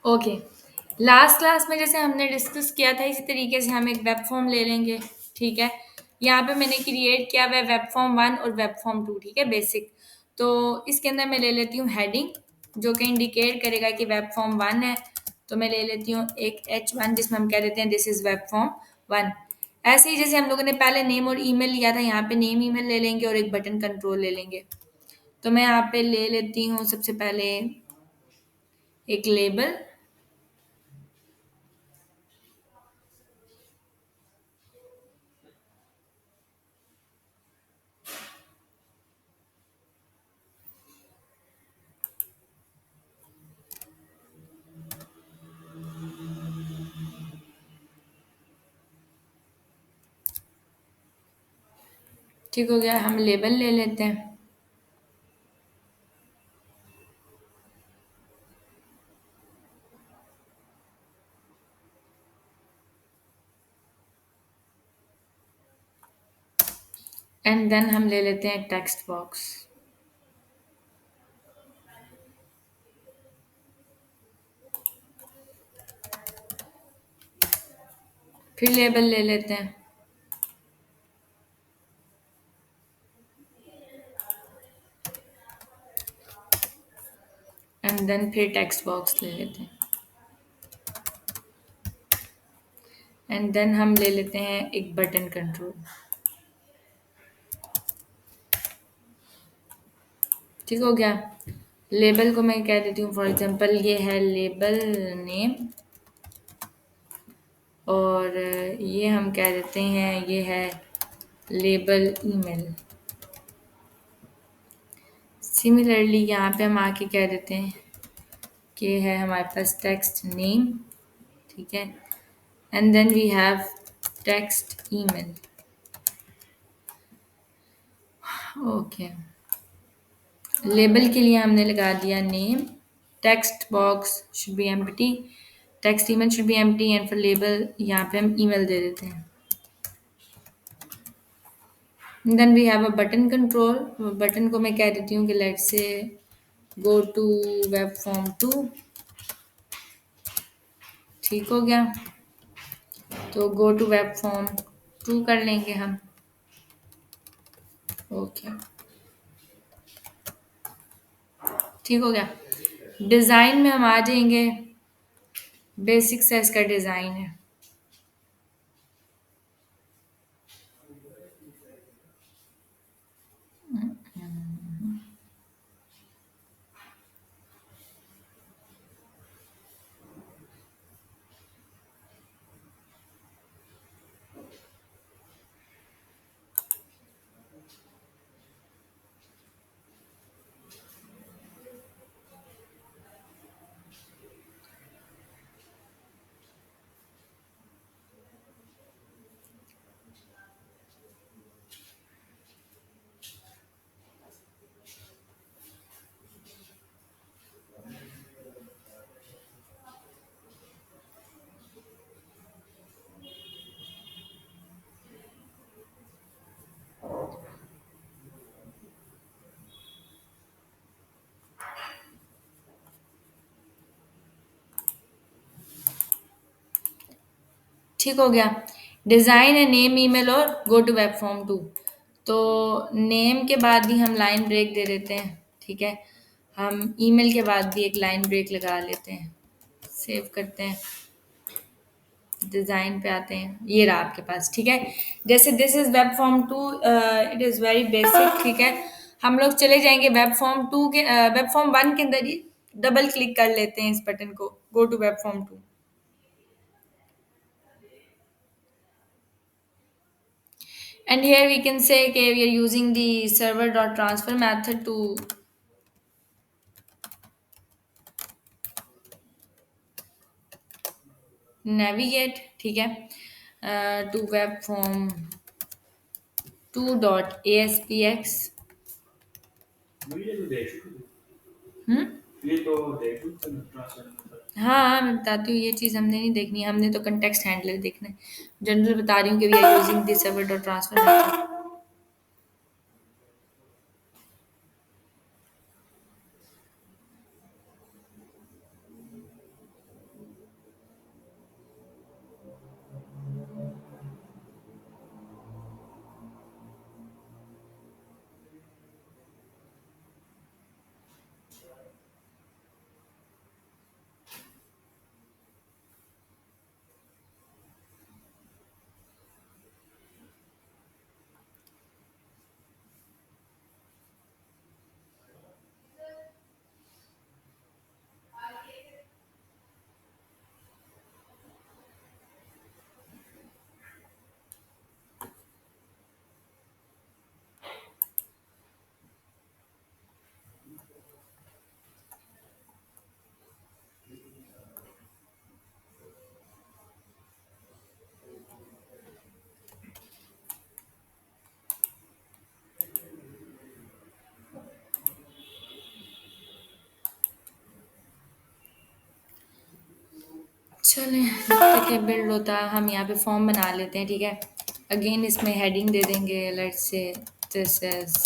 Okay. Last class में जैसे हमने डिस्कस किया था इसी तरीके से हम एक वेब फॉर्म ले लेंगे। ठीक है। यहाँ पे मैंने क्रिएट किया हुआ है वेब फॉर्म 1 और वेब फॉर्म 2। ठीक है, बेसिक। तो इसके अंदर मैं ले लेती हूँ हेडिंग, जो कि इंडिकेट करेगा कि वेब फॉर्म 1 है। तो मैं ले लेती हूँ एक H1 जिसमें हम कह देते हैं दिस इज वेब फॉर्म 1। ऐसे ही जैसे हम लोगों ने पहले नेम और ईमेल लिया था, यहाँ पे नेम ईमेल ले लेंगे और एक बटन कंट्रोल ले लेंगे। तो मैं यहाँ पे ले लेती हूँ सबसे पहले एक लेबल। ठीक हो गया, हम लेबल ले लेते हैं। एंड देन हम ले लेते हैं टेक्स्ट बॉक्स। फिर लेबल ले लेते हैं। एंड देन फिर टेक्स्ट बॉक्स ले लेते हैं। एंड देन हम ले लेते हैं एक बटन कंट्रोल। ठीक हो गया। लेबल को मैं कह देती हूँ फॉर एग्जांपल ये है लेबल नेम, और ये हम कह देते हैं ये है लेबल ईमेल। सिमिलरली यहाँ पे हम आके कह देते हैं कि है हमारे पास टेक्स्ट नेम। ठीक है। And then we have text email. Okay. Label के लिए हमने लगा दिया name, text box should be empty, text email should be empty, and for label यहाँ पे हम ईमेल दे देते हैं। Then we have a button control. Button को मैं कह देती हूँ कि let's say go to web form 2। ठीक हो गया। तो गो टू वेब फॉर्म 2 कर लेंगे हम। ओके। ठीक हो गया। डिज़ाइन में हम आ जाएंगे। बेसिक से इसका डिज़ाइन है। ठीक हो गया। डिज़ाइन है नेम ईमेल और गो टू वेब फॉर्म 2। तो नेम के बाद ही हम लाइन ब्रेक दे देते हैं। ठीक है। हम ईमेल के बाद भी एक लाइन ब्रेक लगा लेते हैं। सेव करते हैं। डिज़ाइन पे आते हैं, ये रहा आपके पास। ठीक है। जैसे this is web form 2, it is very basic. ठीक है। हम लोग चले जाएंगे वेब फॉर्म 2 के, वेब फॉर्म 1 के अंदर ही डबल क्लिक कर लेते हैं इस बटन को, go to web form 2। And here we can say okay, we are using the server dot transfer method to navigate। ठीक है, to web form 2 dot aspx। हम्म। हाँ हाँ, मैं बताती हूँ, ये चीज़ हमने नहीं देखनी है, हमने तो कंटेक्स्ट हैंडलर देखना है। जनरल बता रही हूँ कि we are using this server dot transfer method. चलें जब तक ये बिल्ड होता है हम यहाँ पे फॉर्म बना लेते हैं, ठीक है। अगेन इसमें हेडिंग दे देंगे, let's say this is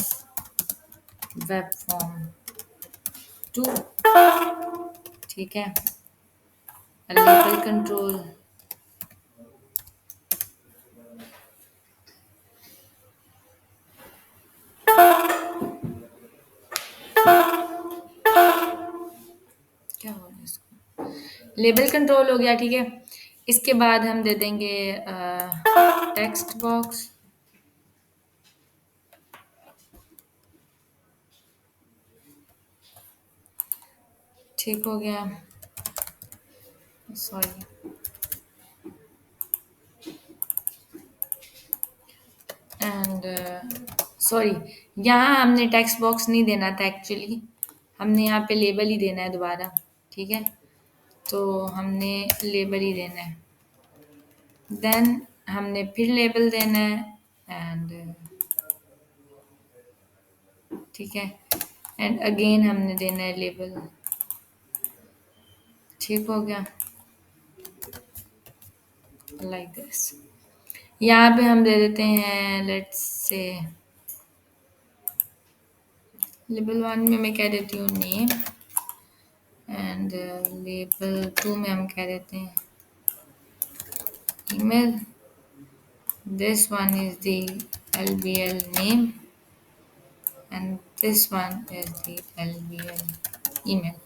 web form 2, ठीक है। लेबल कंट्रोल, क्या हो रहा है इसको, लेबल कंट्रोल हो गया, ठीक है। इसके बाद हम दे देंगे टेक्स्ट बॉक्स, ठीक हो गया। सॉरी, एंड सॉरी, यहाँ हमने टेक्स्ट बॉक्स नहीं देना था एक्चुअली, हमने यहाँ पे लेबल ही देना है दोबारा, ठीक है। तो हमने लेबल ही देना है, देन हमने फिर लेबल देना है, एंड ठीक है, एंड अगेन हमने देना है लेबल, ठीक हो गया, लाइक दिस। यहाँ पे हम दे देते हैं लेट्स से लेबल 1 में मैं कह देती हूँ नेम, एंड लेबल 2 में हम कह देते हैं email. This one is the LBL name, and this one is the LBL email.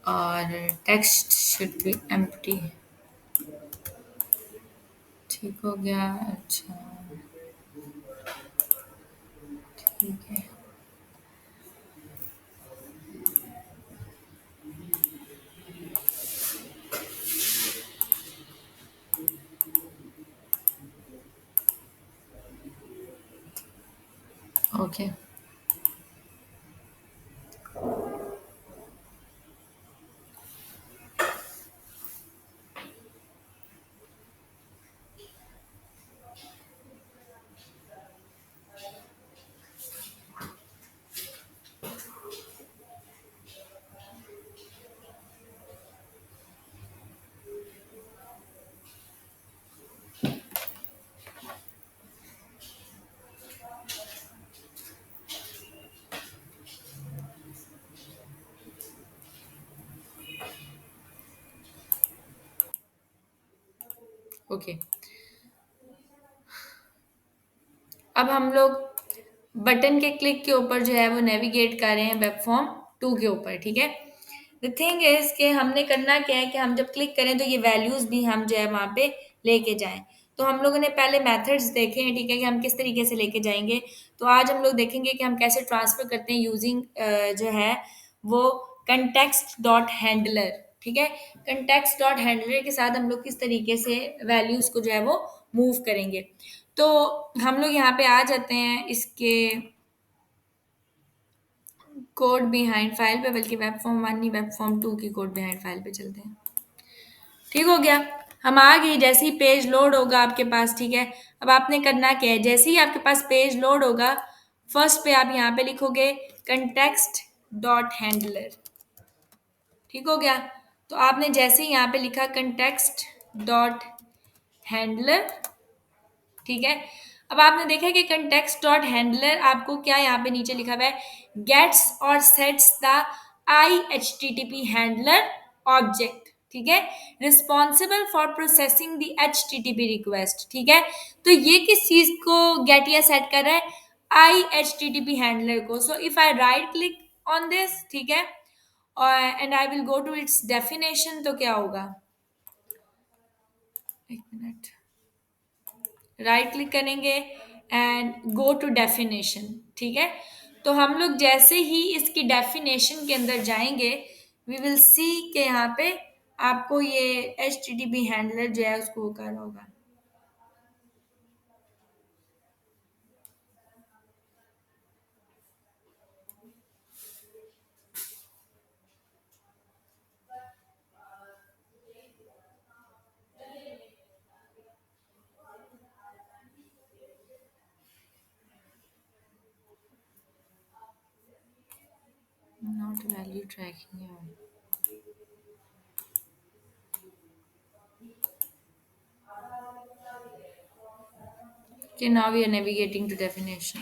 और text should be empty, ठीक हो गया। अच्छा, ठीक है, ओके। ओके, अब हम लोग बटन के क्लिक के ऊपर जो है वो नेविगेट कर रहे हैं वेब फॉर्म 2 के ऊपर, ठीक है। द थिंग इज कि हमने करना क्या है कि हम जब क्लिक करें तो ये वैल्यूज भी हम जो है वहाँ पे लेके जाएं। तो हम लोगों ने पहले मेथड्स देखे हैं, ठीक है, कि हम किस तरीके से लेके जाएंगे। तो आज हम लोग देखेंगे कि हम कैसे ट्रांसफर करते हैं यूजिंग जो है वो कंटेक्स्ट डॉट हैंडलर, ठीक है। कंटेक्स्ट डॉट हैंडलर के साथ हम लोग किस तरीके से वैल्यूज को जो है वो मूव करेंगे। तो हम लोग यहाँ पे आ जाते हैं इसके कोड बिहाइंड फाइल पे, बल्कि वेब फॉर्म 1 नहीं, वेब फॉर्म 2 की कोड बिहाइंड फाइल पे चलते हैं, ठीक हो गया। हम आ गए, जैसे ही पेज लोड होगा आपके पास, ठीक है। अब आपने करना क्या है, जैसे ही आपके पास पेज लोड होगा, फर्स्ट पे आप यहाँ पे लिखोगे कंटेक्स्ट डॉट हैंडलर, ठीक हो गया। तो आपने जैसे ही यहाँ पे लिखा कंटेक्स्ट डॉट हैंडलर, ठीक है। अब आपने देखा कि कंटेक्स्ट डॉट हैंडलर आपको क्या यहाँ पे नीचे लिखा हुआ है, गेट्स और sets the I H T T P handler object, ठीक है, responsible for processing the H T T P request, ठीक है। तो ये किस चीज को गेट या सेट कर रहा है, I H T T P handler को। So if I right click on this, ठीक है, और and I will go to its definition, तो क्या होगा, एक मिनट, राइट क्लिक करेंगे एंड गो टू डेफिनेशन, ठीक है। तो हम लोग जैसे ही इसकी डेफिनेशन के अंदर जाएंगे, वी विल सी कि यहाँ पे आपको ये H T T P handler जो है उसको वो कर रहा होगा। Not value tracking, Okay, now we are navigating to definition.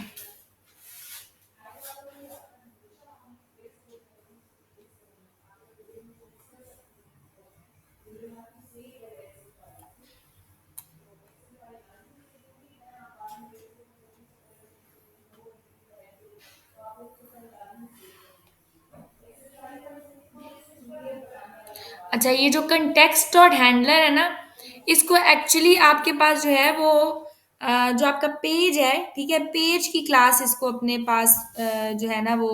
अच्छा, ये जो कंटेक्स्ट डॉट हैंडलर है ना, इसको एक्चुअली आपके पास जो है वो जो आपका पेज है, ठीक है, पेज की क्लास इसको अपने पास जो है ना वो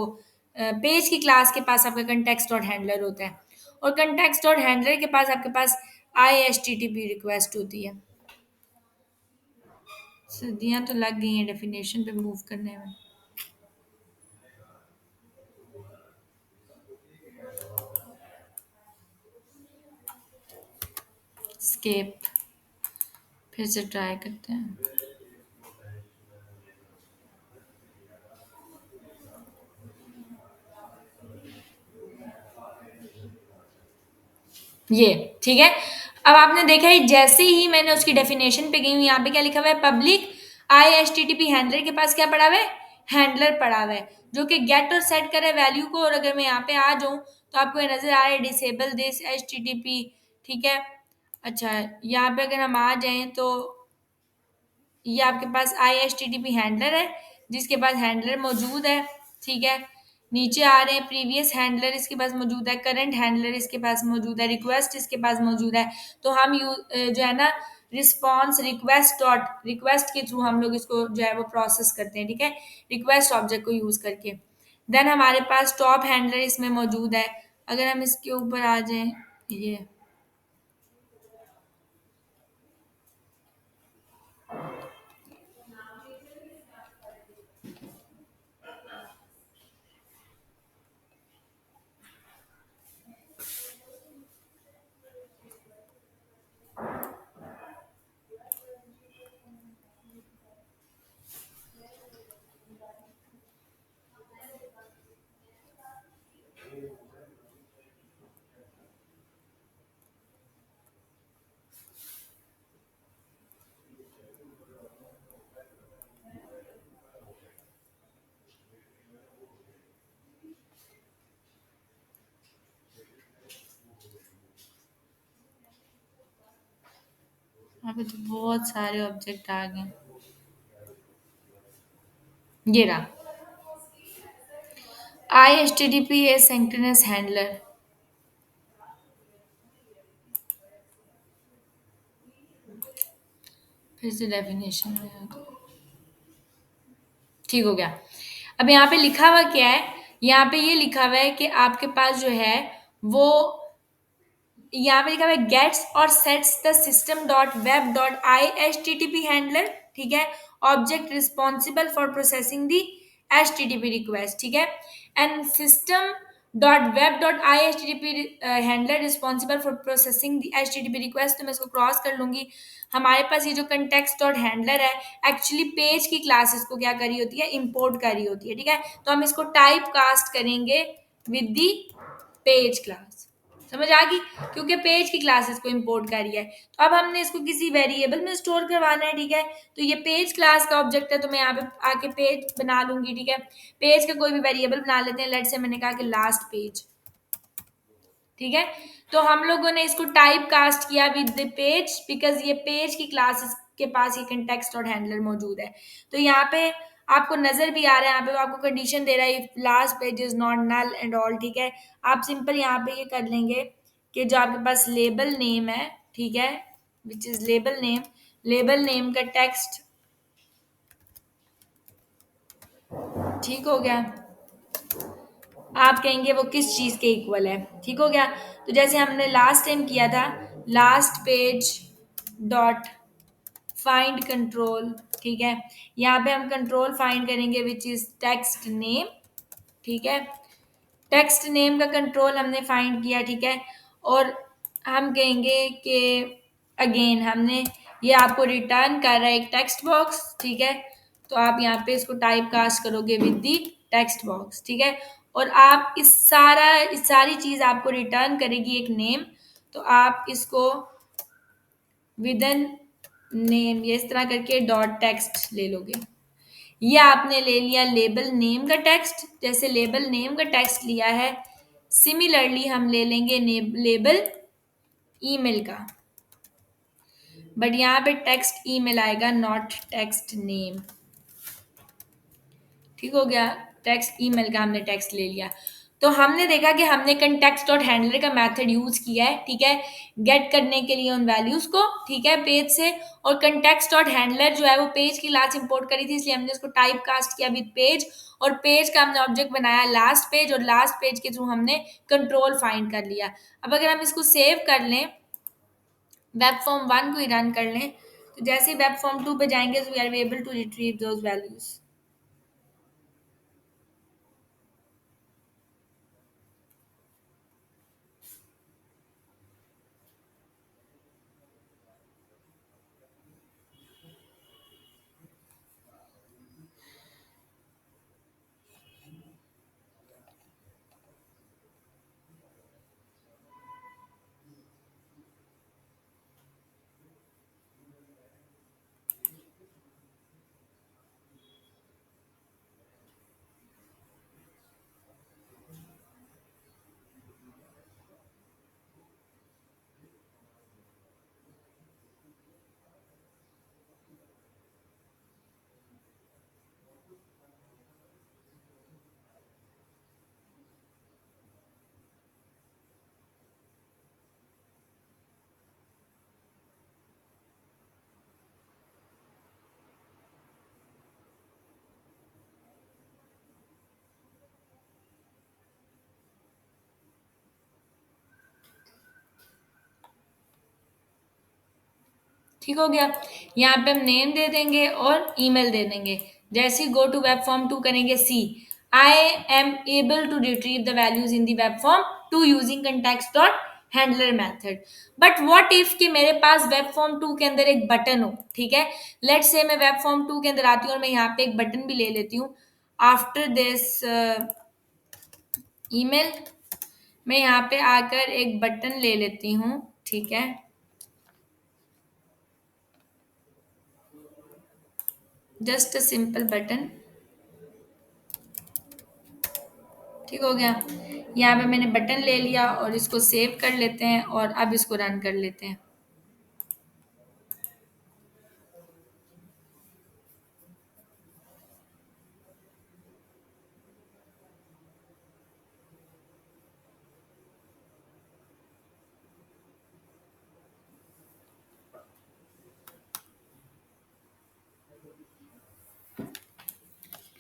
पेज की क्लास के पास आपका कंटेक्स्ट डॉट हैंडलर होता है, और कंटेक्स्ट डॉट हैंडलर के पास आपके पास IHTTP रिक्वेस्ट होती है। सर्दियाँ तो लग गई हैं डेफिनेशन पे मूव करने में। स्केप, फिर से ट्राई करते हैं। ये ठीक है। अब आपने देखा है जैसे ही मैंने उसकी डेफिनेशन पे गई हूँ, यहाँ पे क्या लिखा हुआ है, पब्लिक IHTTP हैंडलर के पास क्या पड़ा हुआ है, हैंडलर पड़ा हुआ है, जो कि गेट और सेट करे वैल्यू को। और अगर मैं यहाँ पे आ जाऊँ तो आपको ये नजर आ रहा है डिसेबल दिस HTTP, ठीक है। अच्छा, यहाँ पे अगर हम आ जाएं तो ये आपके पास IHTTP हैंडलर है, जिसके पास हैंडलर मौजूद है, ठीक है। नीचे आ रहे हैं, प्रीवियस हैंडलर इसके पास मौजूद है, करंट हैंडलर इसके पास मौजूद है, रिक्वेस्ट इसके पास मौजूद है। तो हम जो है ना रिस्पॉन्स रिक्वेस्ट के थ्रू हम लोग इसको जो है वो प्रोसेस करते हैं, ठीक है, रिक्वेस्ट ऑब्जेक्ट को यूज करके। देन हमारे पास टॉप हैंडलर इसमें मौजूद है। अगर हम इसके ऊपर आ जाएं, ये यहाँ पे तो बहुत सारे ऑब्जेक्ट आ गए। ये रहा IHTTP एसिंक्रोनस हैंडलर। फिर से डेफिनेशन में आ गया। ठीक हो गया। अब यहाँ पे लिखा हुआ क्या है, यहाँ पे ये लिखा हुआ है कि आपके पास जो है वो यहाँ पे लिखा हुआ है गेट्स और sets the system dot web dot IHTTP handler, ठीक है, object responsible for processing the HTTP request, ठीक है, and system dot web dot IHTTP handler responsible for processing the HTTP request. तो मैं इसको क्रॉस कर लूंगी। हमारे पास ये जो कंटेक्स्ट डॉट हैंडलर है, एक्चुअली पेज की क्लासेस को क्या करी होती है, इंपोर्ट करी होती है, ठीक है। तो हम इसको टाइप कास्ट करेंगे विद दी पेज क्लास। समझ आ गई, क्योंकि पेज की क्लासेस को इंपोर्ट करी है। तो अब हमने इसको किसी वेरिएबल में स्टोर करवाना है, ठीक है। तो ये पेज क्लास का ऑब्जेक्ट है, तो मैं यहाँ पे आके पेज बना लूंगी, ठीक है। पेज का कोई भी वेरिएबल बना लेते हैं, लेट से मैंने कहा कि लास्ट पेज, ठीक है। तो हम लोगों ने इसको टाइप कास्ट किया विद द पेज, बिकॉज ये पेज की क्लासेस के पास ये कंटेक्स्ट और हैंडलर मौजूद है। तो यहाँ पे आपको नजर भी आ रहा है, यहाँ पे आपको कंडीशन दे रहा है last page is not null and all, ठीक है। आप सिंपल यहाँ पे ये कर लेंगे कि जो आपके पास लेबल नेम है, ठीक है, विच इज लेबल नेम का टेक्स्ट, ठीक हो गया। आप कहेंगे वो किस चीज के इक्वल है, ठीक हो गया। तो जैसे हमने लास्ट टाइम किया था, last page dot find control, ठीक है, यहाँ पे हम कंट्रोल फाइंड करेंगे विच इज टेक्स्ट नेम, ठीक है। टेक्स्ट नेम का कंट्रोल हमने फाइंड किया, ठीक है। और हम कहेंगे कि अगेन हमने ये आपको रिटर्न कर रहा है एक टेक्स्ट बॉक्स, ठीक है। तो आप यहाँ पे इसको टाइप कास्ट करोगे विद दी टेक्स्ट बॉक्स, ठीक है। और आप इस सारी चीज आपको रिटर्न करेगी एक नेम। तो आप इसको विदन नेम, ये इस तरह करके डॉट टेक्स्ट ले लोगे। ये आपने ले लिया लेबल नेम का टेक्स्ट। जैसे लेबल नेम का टेक्स्ट लिया है, सिमिलरली हम ले लेंगे लेबल ईमेल का, बट यहाँ पे टेक्स्ट ईमेल आएगा, नॉट टेक्स्ट नेम। ठीक हो गया, टेक्स्ट ईमेल का हमने टेक्स्ट ले लिया। तो हमने देखा कि हमने कंटेक्स्ट डॉट हैंडलर का मेथड यूज किया है, ठीक है, गेट करने के लिए उन वैल्यूज को, ठीक है, पेज से। और कंटेक्स्ट डॉट हैंडलर जो है वो पेज की क्लास इंपोर्ट करी थी, इसलिए हमने उसको टाइप कास्ट किया विद पेज, और पेज का हमने ऑब्जेक्ट बनाया लास्ट पेज, और लास्ट पेज के थ्रू हमने कंट्रोल फाइंड कर लिया। अब अगर हम इसको सेव कर लें, वेब फॉर्म 1 को ही रन कर लें, तो जैसे ही वेब फॉर्म 2 पे जाएंगे, तो we are able to retrieve those values. ठीक हो गया। यहाँ पे हम नेम दे देंगे और ईमेल दे देंगे। जैसे ही गो टू वेब फॉर्म 2 करेंगे, see I am able to retrieve the values in the web form 2 using context dot handler method. But what if कि मेरे पास वेब फॉर्म 2 के अंदर एक बटन हो, ठीक है, लेट्स से मैं वेब फॉर्म 2 के अंदर आती हूँ और मैं यहाँ पे एक बटन भी ले लेती हूँ। आफ्टर दिस ईमेल मैं यहाँ पे आकर एक बटन ले लेती हूँ, ठीक है, जस्ट अ सिंपल बटन। ठीक हो गया। यहाँ पे मैंने बटन ले लिया और इसको सेव कर लेते हैं और अब इसको रन कर लेते हैं।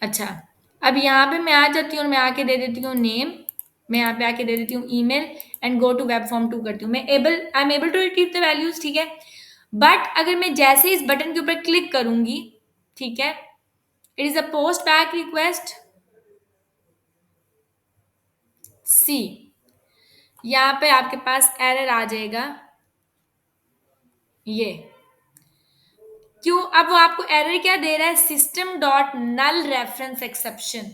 अच्छा, अब यहाँ पे मैं आ जाती हूँ और मैं आके दे देती हूँ नेम, मैं यहाँ पे आके दे देती हूँ email and go to web form 2 करती हूँ। मैं I am able to retrieve the values, ठीक है। बट अगर मैं जैसे ही इस बटन के ऊपर क्लिक करूंगी, ठीक है, it is a post back request, see यहाँ पे आपके पास एरर आ जाएगा, ये क्यों? अब वो आपको एरर क्या दे रहा है, system dot null reference exception,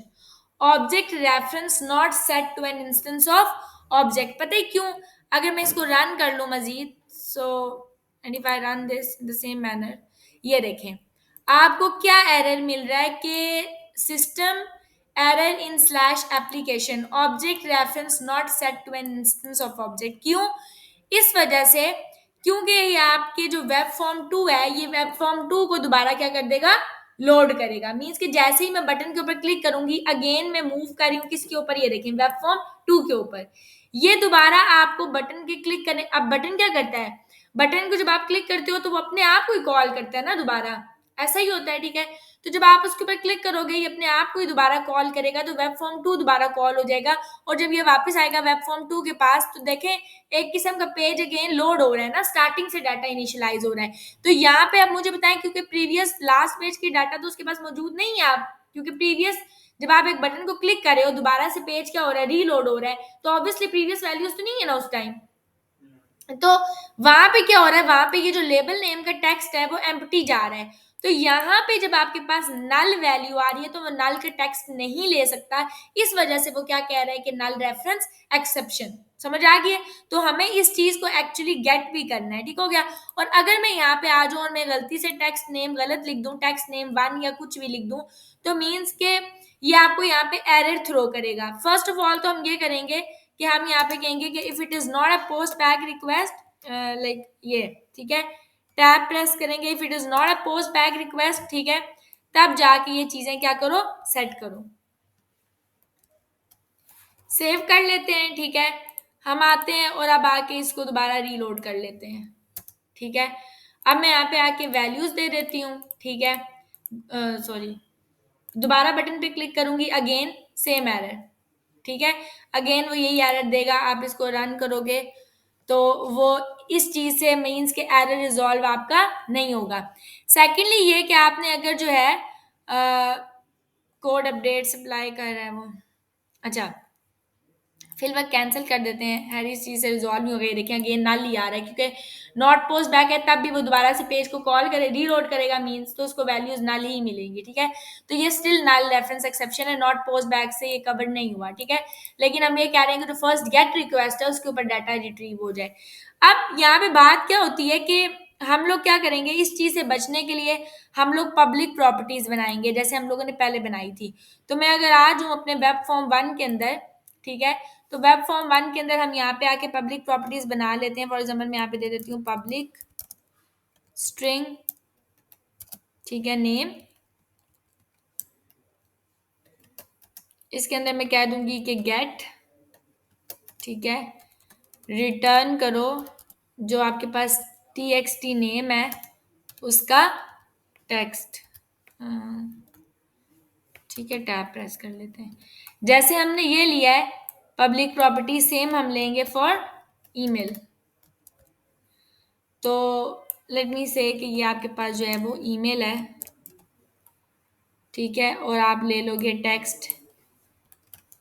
object reference not set to an instance of object. पता है क्यों? अगर मैं इसको रन कर लूं मजीद, so and if I run this in the same manner, ये देखें आपको क्या एरर मिल रहा है कि system error in slash application object reference not set to an instance of object. क्यों? इस वजह से क्योंकि ये आपके जो वेब फॉर्म 2 है, ये वेब फॉर्म 2 को दोबारा क्या कर देगा, लोड करेगा। मीन्स कि जैसे ही मैं बटन के ऊपर क्लिक करूंगी, अगेन मैं मूव कर रही हूँ किसके ऊपर, ये देखें वेब फॉर्म 2 के ऊपर, ये दोबारा आपको बटन के क्लिक करने, अब बटन क्या करता है, बटन को जब आप क्लिक करते हो तो वो अपने आप को ही कॉल करता है ना दोबारा, ऐसा ही होता है, ठीक है। तो जब आप उसके ऊपर क्लिक करोगे, ये अपने आप को ही दोबारा कॉल करेगा, तो वेब फॉर्म 2 दोबारा कॉल हो जाएगा। और जब ये वापस आएगा वेब फॉर्म 2 के पास, तो देखें एक किस्म का पेज अगेन लोड हो रहा है ना, स्टार्टिंग से डाटा इनिशियलाइज हो रहा है। तो यहाँ पे अब मुझे बताएं, क्योंकि प्रीवियस लास्ट पेज की डाटा तो उसके पास मौजूद नहीं है, आप क्योंकि प्रीवियस जब आप एक बटन को क्लिक कर रहे हो, दोबारा से पेज क्या हो रहा है, रीलोड हो रहा है, तो ऑब्वियसली प्रीवियस वैल्यूज तो नहीं है ना उस टाइम। तो वहां पे क्या हो रहा है, वहां पे ये जो लेबल नेम का टेक्स्ट है वो एम्प्टी जा रहा है। तो यहाँ पे जब आपके पास नल वैल्यू आ रही है, तो वो नल का टेक्स्ट नहीं ले सकता, इस वजह से वो क्या कह रहा है कि नल रेफरेंस एक्सेप्शन। समझ आ गई है? तो हमें इस चीज को एक्चुअली गेट भी करना है, ठीक हो गया। और अगर मैं यहाँ पे आ जाऊं और मैं गलती से टेक्स्ट नेम गलत लिख दूं, टेक्स्ट नेम 1 या कुछ भी लिख दूं, तो मीन्स के ये आपको यहाँ पे एरर थ्रो करेगा। फर्स्ट ऑफ ऑल तो हम ये करेंगे कि हम यहाँ पे कहेंगे कि if it is not a post back request, like ये, ठीक है, टैब प्रेस करेंगे if it is not a post back request, ठीक है, तब जाके ये चीजें क्या करो, सेट करो। सेव कर लेते हैं, ठीक है। हम आते हैं और अब आके इसको दोबारा रीलोड कर लेते हैं, ठीक है। अब मैं यहाँ पे आके वैल्यूज दे देती हूँ, ठीक है, सॉरी, दोबारा बटन पे क्लिक करूंगी, अगेन सेम एरर, ठीक है, अगेन वो यही एरर देगा। आप इसको रन करोगे तो वो इस चीज से मीन्स के एरर रिजॉल्व आपका नहीं होगा। सेकेंडली ये कि आपने अगर जो है कोड अपडेट सप्लाई कर रहा है वो, अच्छा, फिर वह कैंसिल कर देते हैं, हर इस चीज़ से रिजॉल्व नहीं हो गई। देखिए अगेन नल ही आ रहा है क्योंकि नॉट पोस्ट बैक है, तब भी वो दोबारा से पेज को कॉल करे, रीलोड करेगा मींस, तो उसको वैल्यूज नल ही मिलेंगी, ठीक है। तो ये स्टिल नल रेफरेंस एक्सेप्शन है, नॉट पोस्ट बैक से ये कवर नहीं हुआ, ठीक है। लेकिन हम ये कह रहे हैं कि जो फर्स्ट गेट रिक्वेस्ट है उसके ऊपर डाटा रिट्रीव हो जाए। अब यहाँ पे बात क्या होती है कि हम लोग क्या करेंगे, इस चीज़ से बचने के लिए हम लोग पब्लिक प्रॉपर्टीज बनाएंगे, जैसे हम लोगों ने पहले बनाई थी। तो मैं अगर आ जाऊँ अपने वेब फॉर्म 1 के अंदर, ठीक है, तो वेब फॉर्म 1 के अंदर हम यहाँ पे आके पब्लिक प्रॉपर्टीज बना लेते हैं। फॉर एग्जाम्पल मैं यहाँ पे दे देती हूँ पब्लिक स्ट्रिंग, ठीक है, नेम। इसके अंदर मैं कह दूंगी कि गेट, ठीक है, रिटर्न करो जो आपके पास txt नेम है उसका टेक्स्ट, ठीक है, टैब प्रेस कर लेते हैं। जैसे हमने ये लिया है पब्लिक प्रॉपर्टी, सेम हम लेंगे फॉर ईमेल। तो लेट मी से कि ये आपके पास जो है वो ईमेल है, ठीक है, और आप ले लोगे टेक्स्ट,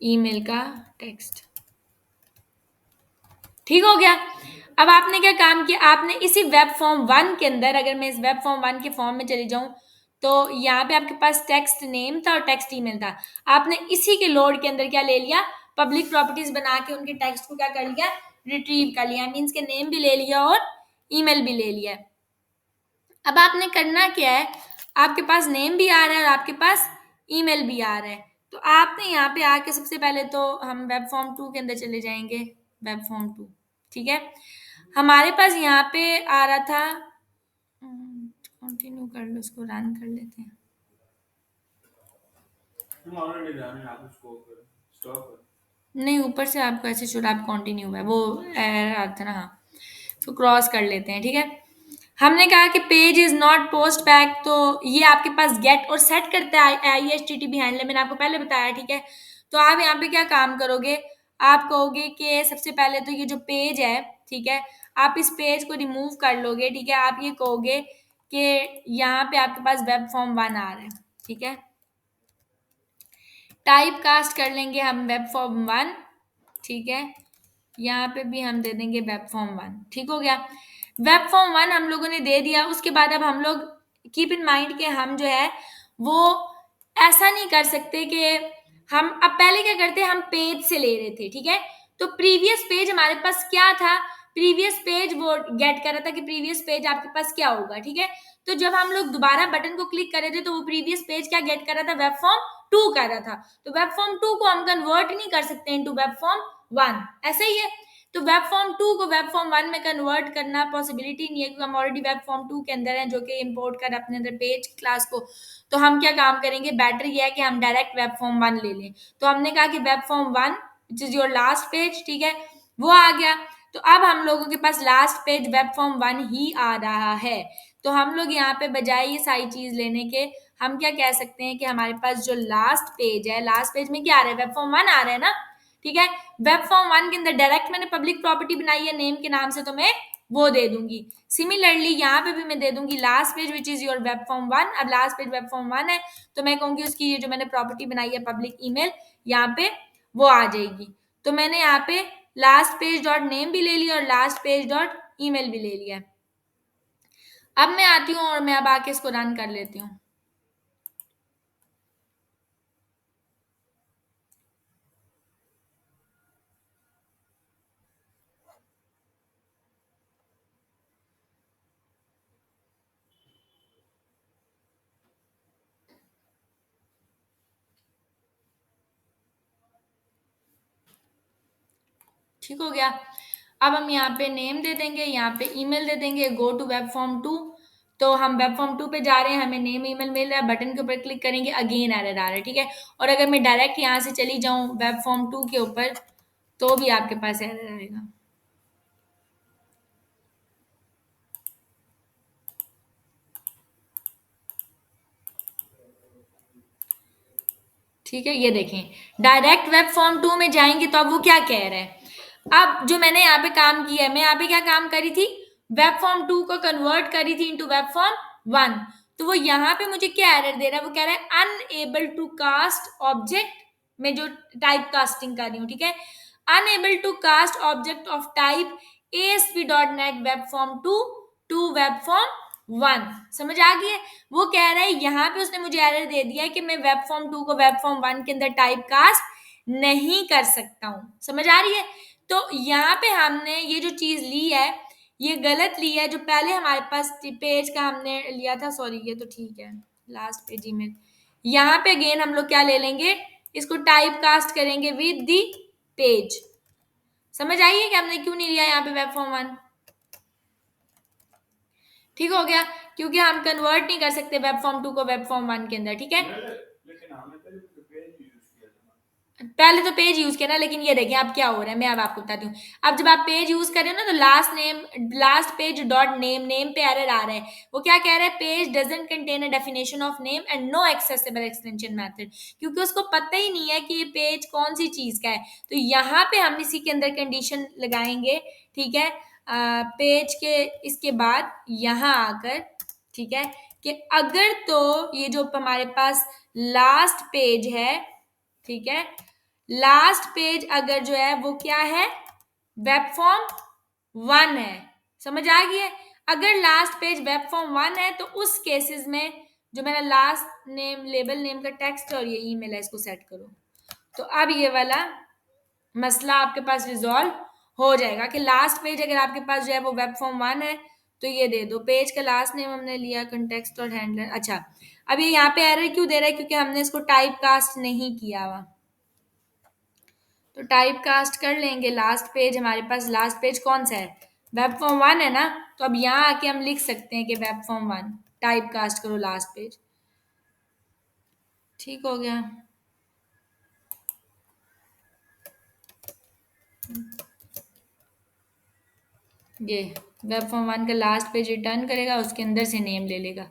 ईमेल का टेक्स्ट, ठीक हो गया। अब आपने क्या काम किया, आपने इसी वेब फॉर्म 1 के अंदर, अगर मैं इस वेब फॉर्म 1 के फॉर्म में चली जाऊं तो यहाँ पे आपके पास टेक्स्ट नेम था और टेक्स्ट ईमेल था। आपने इसी के लोड के अंदर क्या ले लिया, पब्लिक प्रॉपर्टीज बना के उनके टेक्स्ट को क्या कर लिया, रिट्रीव कर लिया, मीन्स के नेम भी ले लिया और ईमेल भी ले लिया। अब आपने करना क्या है, आपके पास नेम भी आ रहा है और आपके पास ईमेल भी आ रहा है। तो आपने यहाँ पे आके सबसे पहले तो हम वेब फॉर्म 2 के अंदर चले जाएंगे, वेब फॉर्म 2, ठीक है। हमारे पास यहाँ पे आ रहा था, कंटिन्यू कर लो, इसको रन कर लेते हैं। नहीं, ऊपर से आपको ऐसे शुड आप कंटिन्यू है वो एरर आता है ना, हाँ, तो क्रॉस कर लेते हैं, ठीक है। हमने कहा कि page is not post back, तो ये आपके पास गेट और सेट करता है IHTTP हैंडलर, मैंने आपको पहले बताया, ठीक है। तो आप यहाँ पे क्या काम करोगे, आप कहोगे कि सबसे पहले तो ये जो पेज है, ठीक है, आप इस पेज को रिमूव कर लोगे, ठीक है। आप ये कहोगे कि यहाँ पे आपके पास वेब फॉर्म 1 आ रहा है, ठीक है, टाइप कास्ट कर लेंगे हम वेब फॉर्म 1, ठीक है, यहाँ पे भी हम दे देंगे वेब फॉर्म 1, ठीक हो गया। वेब फॉर्म 1 हम लोगों ने दे दिया। उसके बाद अब हम लोग कीप इन माइंड के हम जो है वो ऐसा नहीं कर सकते कि हम अब पहले क्या करते, हम पेज से ले रहे थे, ठीक है। तो प्रीवियस पेज हमारे पास क्या था, प्रीवियस पेज वो गेट कर रहा था कि प्रीवियस पेज आपके पास क्या होगा, ठीक है। तो जब हम लोग दोबारा बटन को क्लिक कर रहे थे तो वो प्रीवियस पेज क्या गेट कर रहा था, वेब फॉर्म 2 कर रहा था। तो वेब फॉर्म 2 को हम कन्वर्ट नहीं कर सकते इनटू वेब फॉर्म 1, ऐसे ही है। तो वेब फॉर्म 2 को वेब फॉर्म 1 में कन्वर्ट करना पॉसिबिलिटी नहीं है क्योंकि हम ऑलरेडी वेब फॉर्म 2 के अंदर हैं जो कि इंपोर्ट कर अपने अंदर पेज क्लास को। तो हम क्या काम करेंगे, बेटर ये है कि हम डायरेक्ट वेब फॉर्म 1 ले लें। तो हमने कहा कि web form 1 which is your last page, ठीक है, वो आ गया। तो अब हम लोगों के पास लास्ट पेज वेब फॉर्म 1 ही आ रहा है। तो हम लोग यहाँ पे बजाय ये सारी चीज लेने के हम क्या कह सकते हैं कि हमारे पास जो लास्ट पेज है, लास्ट पेज में क्या आ रहा है, वेब फॉर्म 1 आ रहा है ना, ठीक है। वेब फॉर्म 1 के अंदर डायरेक्ट मैंने पब्लिक प्रॉपर्टी बनाई है नेम के नाम से, तो मैं वो दे दूंगी। सिमिलरली यहाँ पे भी मैं दे दूंगी last page which is your web form 1। अब लास्ट पेज वेब फॉर्म 1 है तो मैं कहूंगी उसकी ये जो मैंने प्रॉपर्टी बनाई है पब्लिक ईमेल, यहाँ पे वो आ जाएगी। तो मैंने यहाँ पे लास्ट पेज डॉट नेम भी ले लिया और लास्ट पेज डॉट ईमेल भी ले लिया। अब मैं आती हूँ और मैं अब आके इसको रन कर लेती हूँ। ठीक हो गया। अब हम यहाँ पे नेम दे देंगे, यहाँ पे ईमेल दे देंगे, गो टू वेब फॉर्म 2। तो हम वेब फॉर्म 2 पे जा रहे हैं, हमें नेम ईमेल मिल रहा है, बटन के ऊपर क्लिक करेंगे, अगेन एरर आ रहा है, ठीक है। और अगर मैं डायरेक्ट यहाँ से चली जाऊँ वेब फॉर्म 2 के ऊपर तो भी आपके पास एरर आएगा। ठीक है, ये देखें डायरेक्ट वेब फॉर्म 2 में जाएंगे तो अब वो क्या कह रहा है। अब जो मैंने यहाँ पे काम किया है, मैं यहाँ पे क्या काम करी थी, वेब फॉर्म 2 को कन्वर्ट करी थी इनटू वेब फॉर्म 1। तो वो यहाँ पे मुझे क्या एरर दे रहा है, वो कह रहा है अनएबल टू कास्ट ऑब्जेक्ट में जो टाइप कास्टिंग कर रही हूँ, ठीक है। Unable to cast object of type ASP.NET web form 2 to web form 1। समझ आ गई है। वो कह रहा है यहाँ पे उसने मुझे एरर दे दिया है कि मैं वेब फॉर्म 2 को वेब फॉर्म 1 के अंदर टाइप कास्ट नहीं कर सकता हूं। समझ आ रही है। तो यहाँ पे हमने ये जो चीज ली है ये गलत ली है। जो पहले हमारे पास पेज का हमने लिया था, सॉरी ये तो ठीक है, लास्ट पेज ईमेल। यहाँ पे अगेन हम लोग क्या ले लेंगे, इसको टाइप कास्ट करेंगे विद दी पेज। समझ आई है कि हमने क्यों नहीं लिया यहाँ पे वेब फॉर्म 1। ठीक हो गया, क्योंकि हम कन्वर्ट नहीं कर सकते वेब फॉर्म 2 को वेब फॉर्म 1 के अंदर, ठीक है। लेकिन हमने पहले तो पेज यूज किया ना, लेकिन ये देखिए अब क्या हो रहा है, मैं अब आपको बताती हूँ। अब जब आप पेज यूज कर रहे हो ना तो last page dot name, name पे एरर आ रहा है। वो क्या कह रहा है, page doesn't contain a definition of name and no accessible extension method, क्योंकि उसको पता ही नहीं है कि ये पेज कौन सी चीज का है। तो यहाँ पे हम इसी के अंदर कंडीशन लगाएंगे, ठीक है। पेज के इसके बाद यहाँ आकर, ठीक है, कि अगर तो ये जो हमारे पास लास्ट पेज है, ठीक है, लास्ट पेज अगर जो है वो क्या है, वेब फॉर्म 1 है। समझ आ गई है। अगर लास्ट पेज वेब फॉर्म 1 है तो उस केसेस में जो मेरा लास्ट नेम, लेबल नेम का टेक्स्ट और ये ईमेल है, इसको सेट करो। तो अब ये वाला मसला आपके पास रिजॉल्व हो जाएगा कि लास्ट पेज अगर आपके पास जो है वो वेब फॉर्म 1 है तो ये दे दो। पेज का लास्ट नेम हमने लिया, कंटेक्स्ट और हैंडलर। अच्छा, अब ये यहाँ पे एरर क्यों दे रहा है, क्योंकि हमने इसको टाइप कास्ट नहीं किया हुआ। तो टाइप कास्ट कर लेंगे। लास्ट पेज हमारे पास, लास्ट पेज कौन सा है, वेब फॉर्म 1 है ना। तो अब यहाँ आके हम लिख सकते हैं कि वेब फॉर्म 1 टाइप कास्ट करो लास्ट पेज। ठीक हो गया। ये वेब फॉर्म 1 का लास्ट पेज रिटर्न करेगा, उसके अंदर से नेम ले लेगा।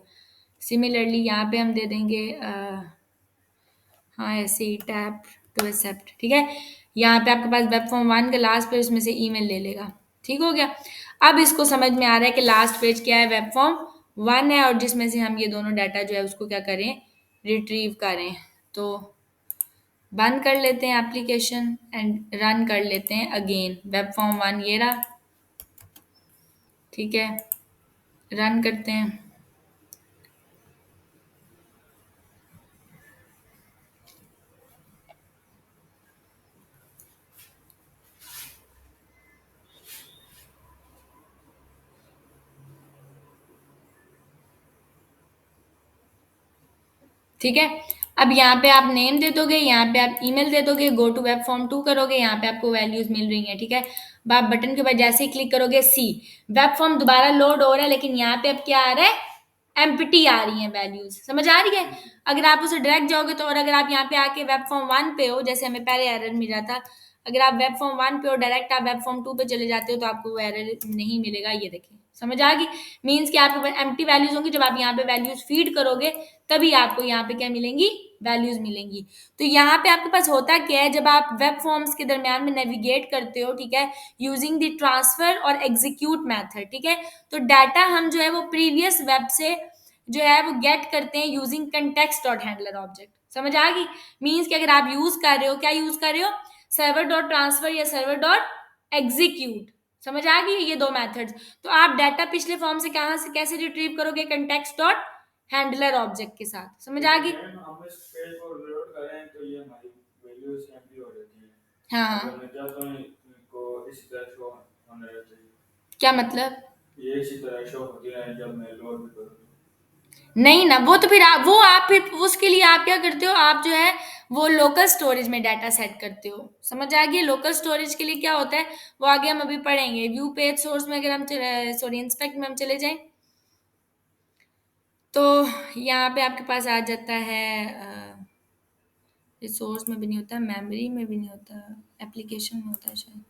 सिमिलरली यहाँ पे हम दे देंगे हाँ ऐसे ही टैप टू एक्सेप्ट, ठीक है। यहाँ पे आपके पास वेब फॉर्म 1 का लास्ट पेज, उसमें से ईमेल ले लेगा। ठीक हो गया। अब इसको समझ में आ रहा है कि लास्ट पेज क्या है, वेब फॉर्म 1 है, और जिसमें से हम ये दोनों डाटा जो है उसको क्या करें, रिट्रीव करें। तो बंद कर लेते हैं एप्लीकेशन एंड रन कर लेते हैं अगेन। वेब फॉर्म 1 ये रहा, ठीक है, रन करते हैं। ठीक है। अब यहाँ पे आप नेम दे दोगे, यहाँ पे आप ईमेल दे दोगे, गो टू वेब फॉर्म 2 करोगे, यहाँ पे आपको वैल्यूज मिल रही हैं, ठीक है। अब आप बटन के ऊपर जैसे ही क्लिक करोगे, सी वेब फॉर्म दोबारा लोड हो रहा है, लेकिन यहाँ पे अब क्या आ रहा है, एम्प्टी आ रही हैं वैल्यूज। समझ आ रही है। अगर आप उसे डायरेक्ट जाओगे तो, और अगर आप यहाँ पे आके वेब फॉर्म 1 पे हो, जैसे हमें पहले एरर मिला था, अगर आप वेब फॉर्म 1 पे हो डायरेक्ट आप वेब फॉर्म 2 पे चले जाते हो तो आपको वो एरर नहीं मिलेगा। ये देखें, समझ आ गई। मीन्स कि आपके पास एम्प्टी वैल्यूज होंगी, जब आप यहाँ पे वैल्यूज फीड करोगे तभी आपको यहाँ पे क्या मिलेंगी, वैल्यूज मिलेंगी। तो यहाँ पे आपके पास होता क्या है, जब आप वेब फॉर्म्स के दरमियान में नेविगेट करते हो, ठीक है, यूजिंग द ट्रांसफर और एग्जीक्यूट मेथड, ठीक है, तो डाटा हम जो है वो प्रीवियस वेब से जो है वो गेट करते हैं using context dot handler object. समझ आ गई। मीन्स कि अगर आप यूज कर रहे हो, क्या यूज कर रहे हो, सर्वर डॉट ट्रांसफर या सर्वर डॉट एग्जीक्यूट। समझ आ गई ये दो मेथड्स। तो आप डाटा पिछले फॉर्म से कहाँ से कैसे रिट्रीव करोगे, कंटेक्स्ट डॉट हैंडलर ऑब्जेक्ट के साथ। समझ आ गई। हम इस पेज को लोड करें तो ये हमारी वैल्यूज एम्प्टी हो जाती है। हाँ हाँ, मैं चाहता हूँ इनको इसी तरह शो होने चाहिए। क्या मतलब, ये इसी तरह शो होती है जब मैं लोड भी करूँ। नहीं ना, वो तो फिर आप फिर उसके लिए आप क्या करते हो, आप जो है वो लोकल स्टोरेज में डाटा सेट करते हो। समझ आ गई? लोकल स्टोरेज के लिए क्या होता है, वो आगे हम अभी पढ़ेंगे। व्यू पेज सोर्स में अगर हम सॉरी इंस्पेक्ट में हम चले जाएं, तो यहाँ पे आपके पास आ जाता है, रिसोर्स में भी नहीं होता, मेमोरी में भी नहीं होता, एप्लीकेशन में होता है शायद।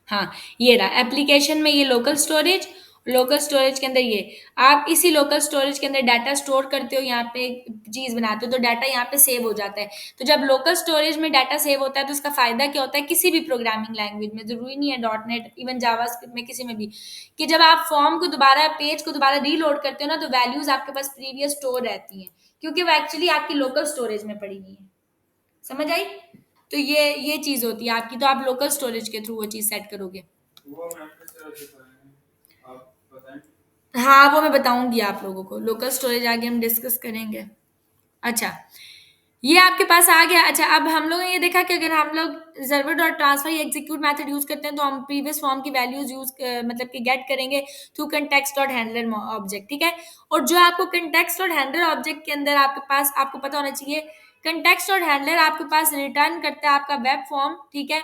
हाँ, ये रहा एप्लीकेशन में, ये लोकल स्टोरेज के अंदर ये आप इसी लोकल स्टोरेज के अंदर डाटा स्टोर करते हो, यहाँ पे एक चीज बनाते हो तो डाटा यहाँ पे सेव हो जाता है। तो जब लोकल स्टोरेज में डाटा सेव होता है तो उसका फायदा क्या होता है, किसी भी प्रोग्रामिंग लैंग्वेज में, जरूरी नहीं है डॉट नेट, इवन जावास्क्रिप्ट में, किसी में भी, कि जब आप फॉर्म को दोबारा, पेज को दोबारा रीलोड करते हो ना, तो वैल्यूज आपके पास प्रीवियस स्टोर रहती हैं, क्योंकि वो एक्चुअली आपकी लोकल स्टोरेज में पड़ी हुई है। समझ आई? तो ये चीज होती है आपकी, तो आप लोकल स्टोरेज के थ्रू वो चीज सेट करोगे। हाँ, वो मैं बताऊंगी आप लोगों को, लोकल स्टोरेज आगे हम डिस्कस करेंगे। अच्छा, ये आपके पास आ गया। अच्छा, अब हम लोगों ने ये देखा कि अगर हम लोग सर्वर डॉट ट्रांसफर या एग्जीक्यूट मेथड यूज करते हैं तो हम प्रीवियस फॉर्म की वैल्यूज यूज मतलब कि गेट करेंगे through context dot handler object, ठीक है। और जो आपको कंटेक्स्ट डॉट हैंडलर ऑब्जेक्ट के अंदर आपके पास, आपको पता होना चाहिए, कंटेक्स्ट डॉट हैंडलर आपके पास रिटर्न करता है आपका वेब फॉर्म, ठीक है।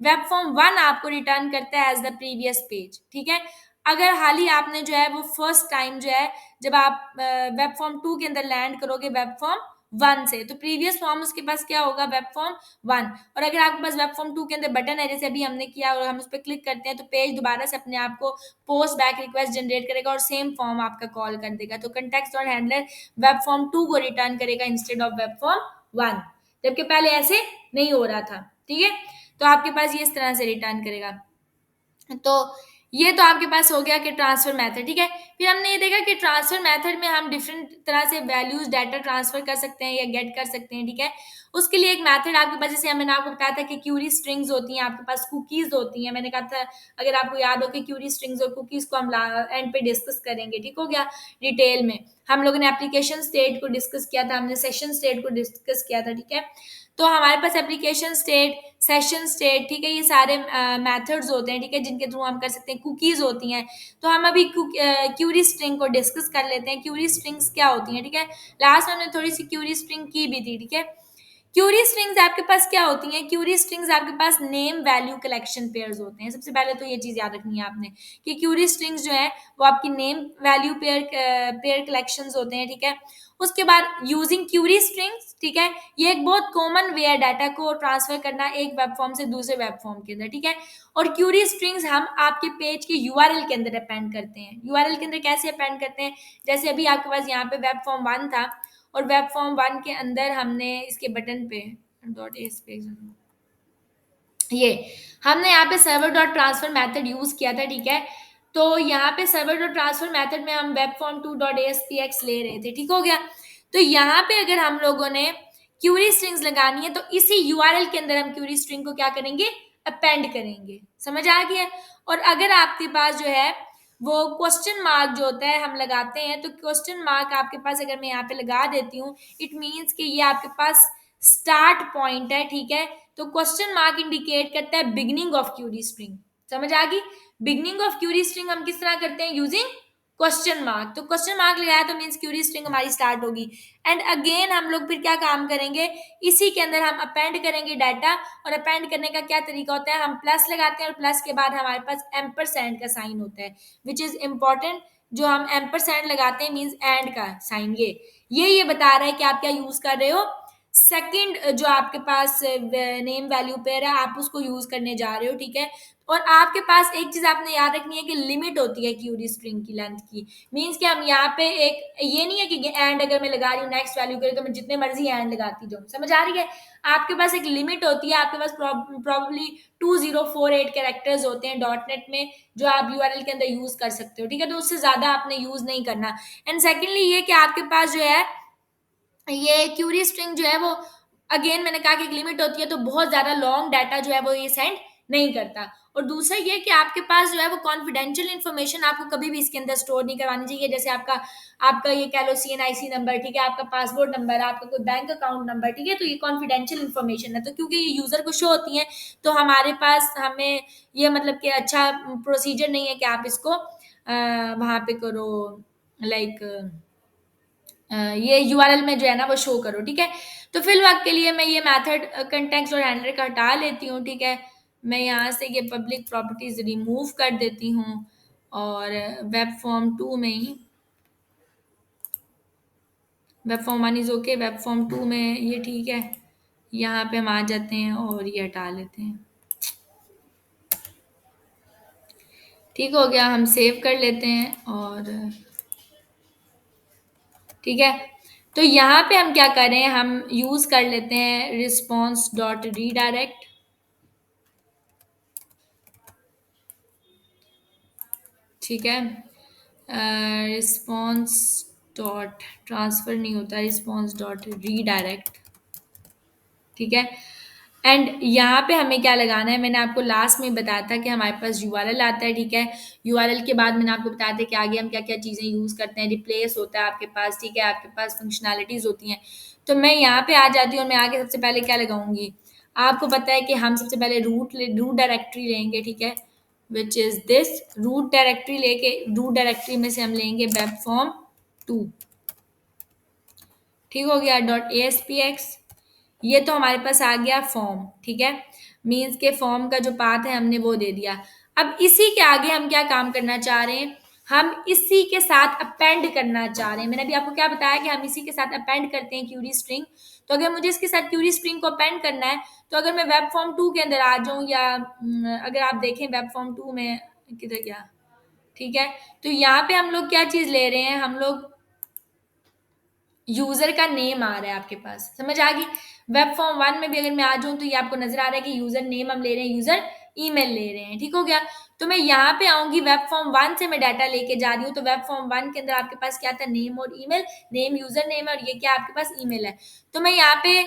वेब फॉर्म 1 आपको रिटर्न करता है एज द प्रीवियस पेज, ठीक है। अगर हाल ही आपने जो है वो फर्स्ट टाइम जो है, जब आप वेब फॉर्म 2 के अंदर लैंड करोगे वेब फॉर्म 1 से, तो प्रीवियस फॉर्म उसके पास क्या होगा, वेब फॉर्म 1। और अगर आपके पास वेब फॉर्म 2 के अंदर बटन है, जैसे अभी हमने किया, और हम उस पर क्लिक करते हैं, तो पेज दोबारा से अपने आप को पोस्ट बैक रिक्वेस्ट जनरेट करेगा और सेम फॉर्म आपका कॉल कर देगा। तो कंटेक्स्ट और हैंडलर वेब फॉर्म 2 को रिटर्न करेगा इंस्टेड ऑफ वेब फॉर्म 1, जबकि पहले ऐसे नहीं हो रहा था, ठीक है। तो आपके पास ये इस तरह से रिटर्न करेगा। तो ये तो आपके पास हो गया कि ट्रांसफर मेथड, ठीक है। फिर हमने ये देखा कि ट्रांसफर मेथड में हम डिफरेंट तरह से वैल्यूज डाटा ट्रांसफर कर सकते हैं या गेट कर सकते हैं, ठीक है। उसके लिए एक मेथड आपके पास, जैसे मैंने आपको बताया था कि क्यूरी स्ट्रिंग्स होती हैं, आपके पास कुकीज होती हैं। मैंने कहा था, अगर आपको याद हो, कि क्यूरी स्ट्रिंग्स और कुकीज को हम एंड पे डिस्कस करेंगे, ठीक हो गया, डिटेल में। हम लोगों ने एप्लीकेशन स्टेट को डिस्कस किया था, हमने सेशन स्टेट को डिस्कस किया था, ठीक है। तो हमारे पास एप्लीकेशन स्टेट, सेशन स्टेट, ठीक है, ये सारे मेथड्स होते हैं, ठीक है, जिनके थ्रू हम कर सकते हैं। कुकीज होती हैं। तो हम अभी क्यूरी स्ट्रिंग को डिस्कस कर लेते हैं। क्यूरी स्ट्रिंग्स क्या होती हैं, ठीक है। लास्ट में हमने थोड़ी सी क्यूरी स्ट्रिंग की भी थी, ठीक है। क्यूरी स्ट्रिंग्स आपके पास क्या होती हैं, क्यूरी स्ट्रिंग्स आपके पास नेम वैल्यू कलेक्शन पेयर्स होते हैं। सबसे पहले तो ये चीज याद रखनी है आपने, कि क्यूरी स्ट्रिंग्स जो है वो आपकी नेम वैल्यू पेयर कलेक्शंस होते हैं, ठीक है। उसके बाद यूजिंग क्यूरी स्ट्रिंग्स, ठीक है, ये एक बहुत कॉमन वे है डाटा को ट्रांसफर करना एक वेब फॉर्म से दूसरे वेब फॉर्म के अंदर, ठीक है। और क्यूरी स्ट्रिंग्स हम आपके पेज के यूआरएल के अंदर अपेंड करते हैं। यूआरएल के अंदर कैसे अपेंड करते हैं, जैसे अभी आपके पास यहाँ पे वेब फॉर्म 1 था, और वेब फॉर्म 1 के अंदर हमने इसके बटन पे डॉट ए स्पेस, ये हमने यहाँ पे server dot transfer method use किया था, ठीक है। तो यहाँ पे सर्वर डॉट ट्रांसफर मैथड में हम वेब फॉर्म 2 डॉट एएसपीएक्स ले रहे थे, ठीक हो गया। तो यहाँ पे अगर हम लोगों ने क्यूरी स्ट्रिंग्स लगानी है, तो इसी यूआरएल के अंदर हम क्यूरी स्ट्रिंग को क्या करेंगे, अपेंड करेंगे। समझ आ गया? और अगर आपके पास जो है वो क्वेश्चन मार्क जो होता है हम लगाते हैं, तो क्वेश्चन मार्क आपके पास अगर मैं यहाँ पे लगा देती हूँ, इट मीन्स कि ये आपके पास स्टार्ट पॉइंट है, ठीक है। तो क्वेश्चन मार्क इंडिकेट करता है बिगनिंग ऑफ क्यूरी स्ट्रिंग। समझ आ गई? बिगनिंग ऑफ क्यूरी स्ट्रिंग हम किस तरह करते हैं, यूजिंग क्वेश्चन मार्क। तो क्वेश्चन मार्क लगाया तो मीन्स क्यूरी स्ट्रिंग हमारी स्टार्ट होगी। एंड अगेन हम लोग फिर क्या काम करेंगे, इसी के अंदर हम अपेंड करेंगे डाटा। और अपेंड करने का क्या तरीका होता है, हम प्लस लगाते हैं, और प्लस के बाद हमारे पास एम्परसैंड का साइन होता है, विच इज इंपॉर्टेंट। जो हम एम्परसैंड लगाते हैं मीन्स एंड का साइन, ये बता रहा है कि आप क्या यूज कर रहे हो, सेकंड जो आपके पास नेम वैल्यू पेयर है, आप उसको यूज करने जा रहे हो, ठीक है। और आपके पास एक चीज आपने याद रखनी है कि लिमिट होती है क्यूरी स्ट्रिंग की लेंथ की। मीन्स कि हम यहाँ पे एक, ये नहीं है कि एंड अगर मैं लगा रही हूँ नेक्स्ट वैल्यू के लिए, तो मैं जितने मर्जी एंड लगाती जाऊँ। समझ आ रही है? आपके पास एक लिमिट होती है। आपके पास प्रॉब्ली 2048 कैरेक्टर्स होते हैं डॉट नेट में, जो आप यूआरएल के अंदर यूज कर सकते हो, ठीक है। तो उससे ज्यादा आपने यूज नहीं करना। एंड सेकेंडली ये कि आपके पास जो है ये क्यूरी स्ट्रिंग जो है वो, अगेन मैंने कहा कि एक लिमिट होती है, तो बहुत ज्यादा लॉन्ग डाटा जो है वो ये सेंड नहीं करता। और दूसरा ये कि आपके पास जो है वो कॉन्फिडेंशियल इन्फॉर्मेशन आपको कभी भी इसके अंदर स्टोर नहीं करवानी चाहिए। जैसे आपका आपका ये कह लो सीएनआईसी नंबर, ठीक है, आपका पासपोर्ट नंबर, आपका कोई बैंक अकाउंट नंबर, ठीक है, तो ये कॉन्फिडेंशियल इन्फॉर्मेशन है। तो क्योंकि ये यूजर को शो होती है, तो हमारे पास, हमें ये मतलब कि अच्छा प्रोसीजर नहीं है कि आप इसको वहां पे करो, लाइक ये यूआरएल में जो है ना वो शो करो, ठीक है। तो फिल वक्त के लिए मैं ये मेथड कंटेक्स्ट और हैंडलर का हटा लेती हूँ, ठीक है। मैं यहाँ से ये पब्लिक प्रॉपर्टीज रिमूव कर देती हूँ और वेब फॉर्म 2 में ही, web form 1 is okay, web form 2 में ये ठीक है। यहाँ पे हम आ जाते हैं और ये हटा लेते हैं। ठीक हो गया, हम सेव कर लेते हैं और ठीक है। तो यहाँ पे हम क्या करें, हम यूज कर लेते हैं रिस्पॉन्स डॉट रीडायरेक्ट, ठीक है। रिस्पॉन्स डॉट ट्रांसफर नहीं होता, रिस्पॉन्स डॉट रीडायरेक्ट, ठीक है। एंड यहाँ पे हमें क्या लगाना है, मैंने आपको लास्ट में बताया था कि हमारे पास यूआरएल आता है, ठीक है। यूआरएल के बाद मैंने आपको बताया था कि आगे हम क्या क्या चीज़ें यूज़ करते हैं, रिप्लेस होता है आपके पास, ठीक है, आपके पास फंक्शनैलिटीज़ होती हैं। तो मैं यहाँ पे आ जाती हूँ और मैं आगे सबसे पहले क्या लगाऊंगी, आपको पता है कि हम सबसे पहले रूट डायरेक्टरी लेंगे, ठीक है, which is this root directory. लेके रूट डायरेक्टरी में से हम लेंगे वेब फॉर्म 2, ठीक हो गया, डॉट ASPX। ये तो हमारे पास आ गया फॉर्म, ठीक है, मीन्स के फॉर्म का जो पाथ है हमने वो दे दिया। अब इसी के आगे हम क्या काम करना चाह रहे हैं, हम इसी के साथ अपेंड करना चाह रहे हैं। मैंने अभी आपको क्या बताया कि हम इसी के साथ अपेंड करते हैं क्यूरी स्ट्रिंग। तो अगर मुझे इसके साथ क्यूरी स्ट्रिंग को अपेंड करना है, तो अगर मैं वेब फॉर्म 2 के अंदर आ जाऊं या अगर आप देखें वेब फॉर्म 2 में किधर गया, ठीक है। तो यहाँ पे हम लोग क्या चीज ले रहे हैं, हम लोग यूजर का नेम आ रहा है आपके पास, समझ आ गई। वेब फॉर्म 1 में भी अगर मैं आ जाऊं तो ये आपको नजर आ रहा है कि यूजर नेम हम ले रहे हैं, यूजर ईमेल ले रहे हैं, ठीक हो गया। तो मैं यहाँ पे आऊंगी, वेब फॉर्म 1 से मैं डाटा लेके जा रही हूँ, तो वेब फॉर्म 1 के अंदर आपके पास क्या था, नेम और ईमेल, नेम यूजर नेम है और ये क्या आपके पास ईमेल है। तो मैं यहाँ पे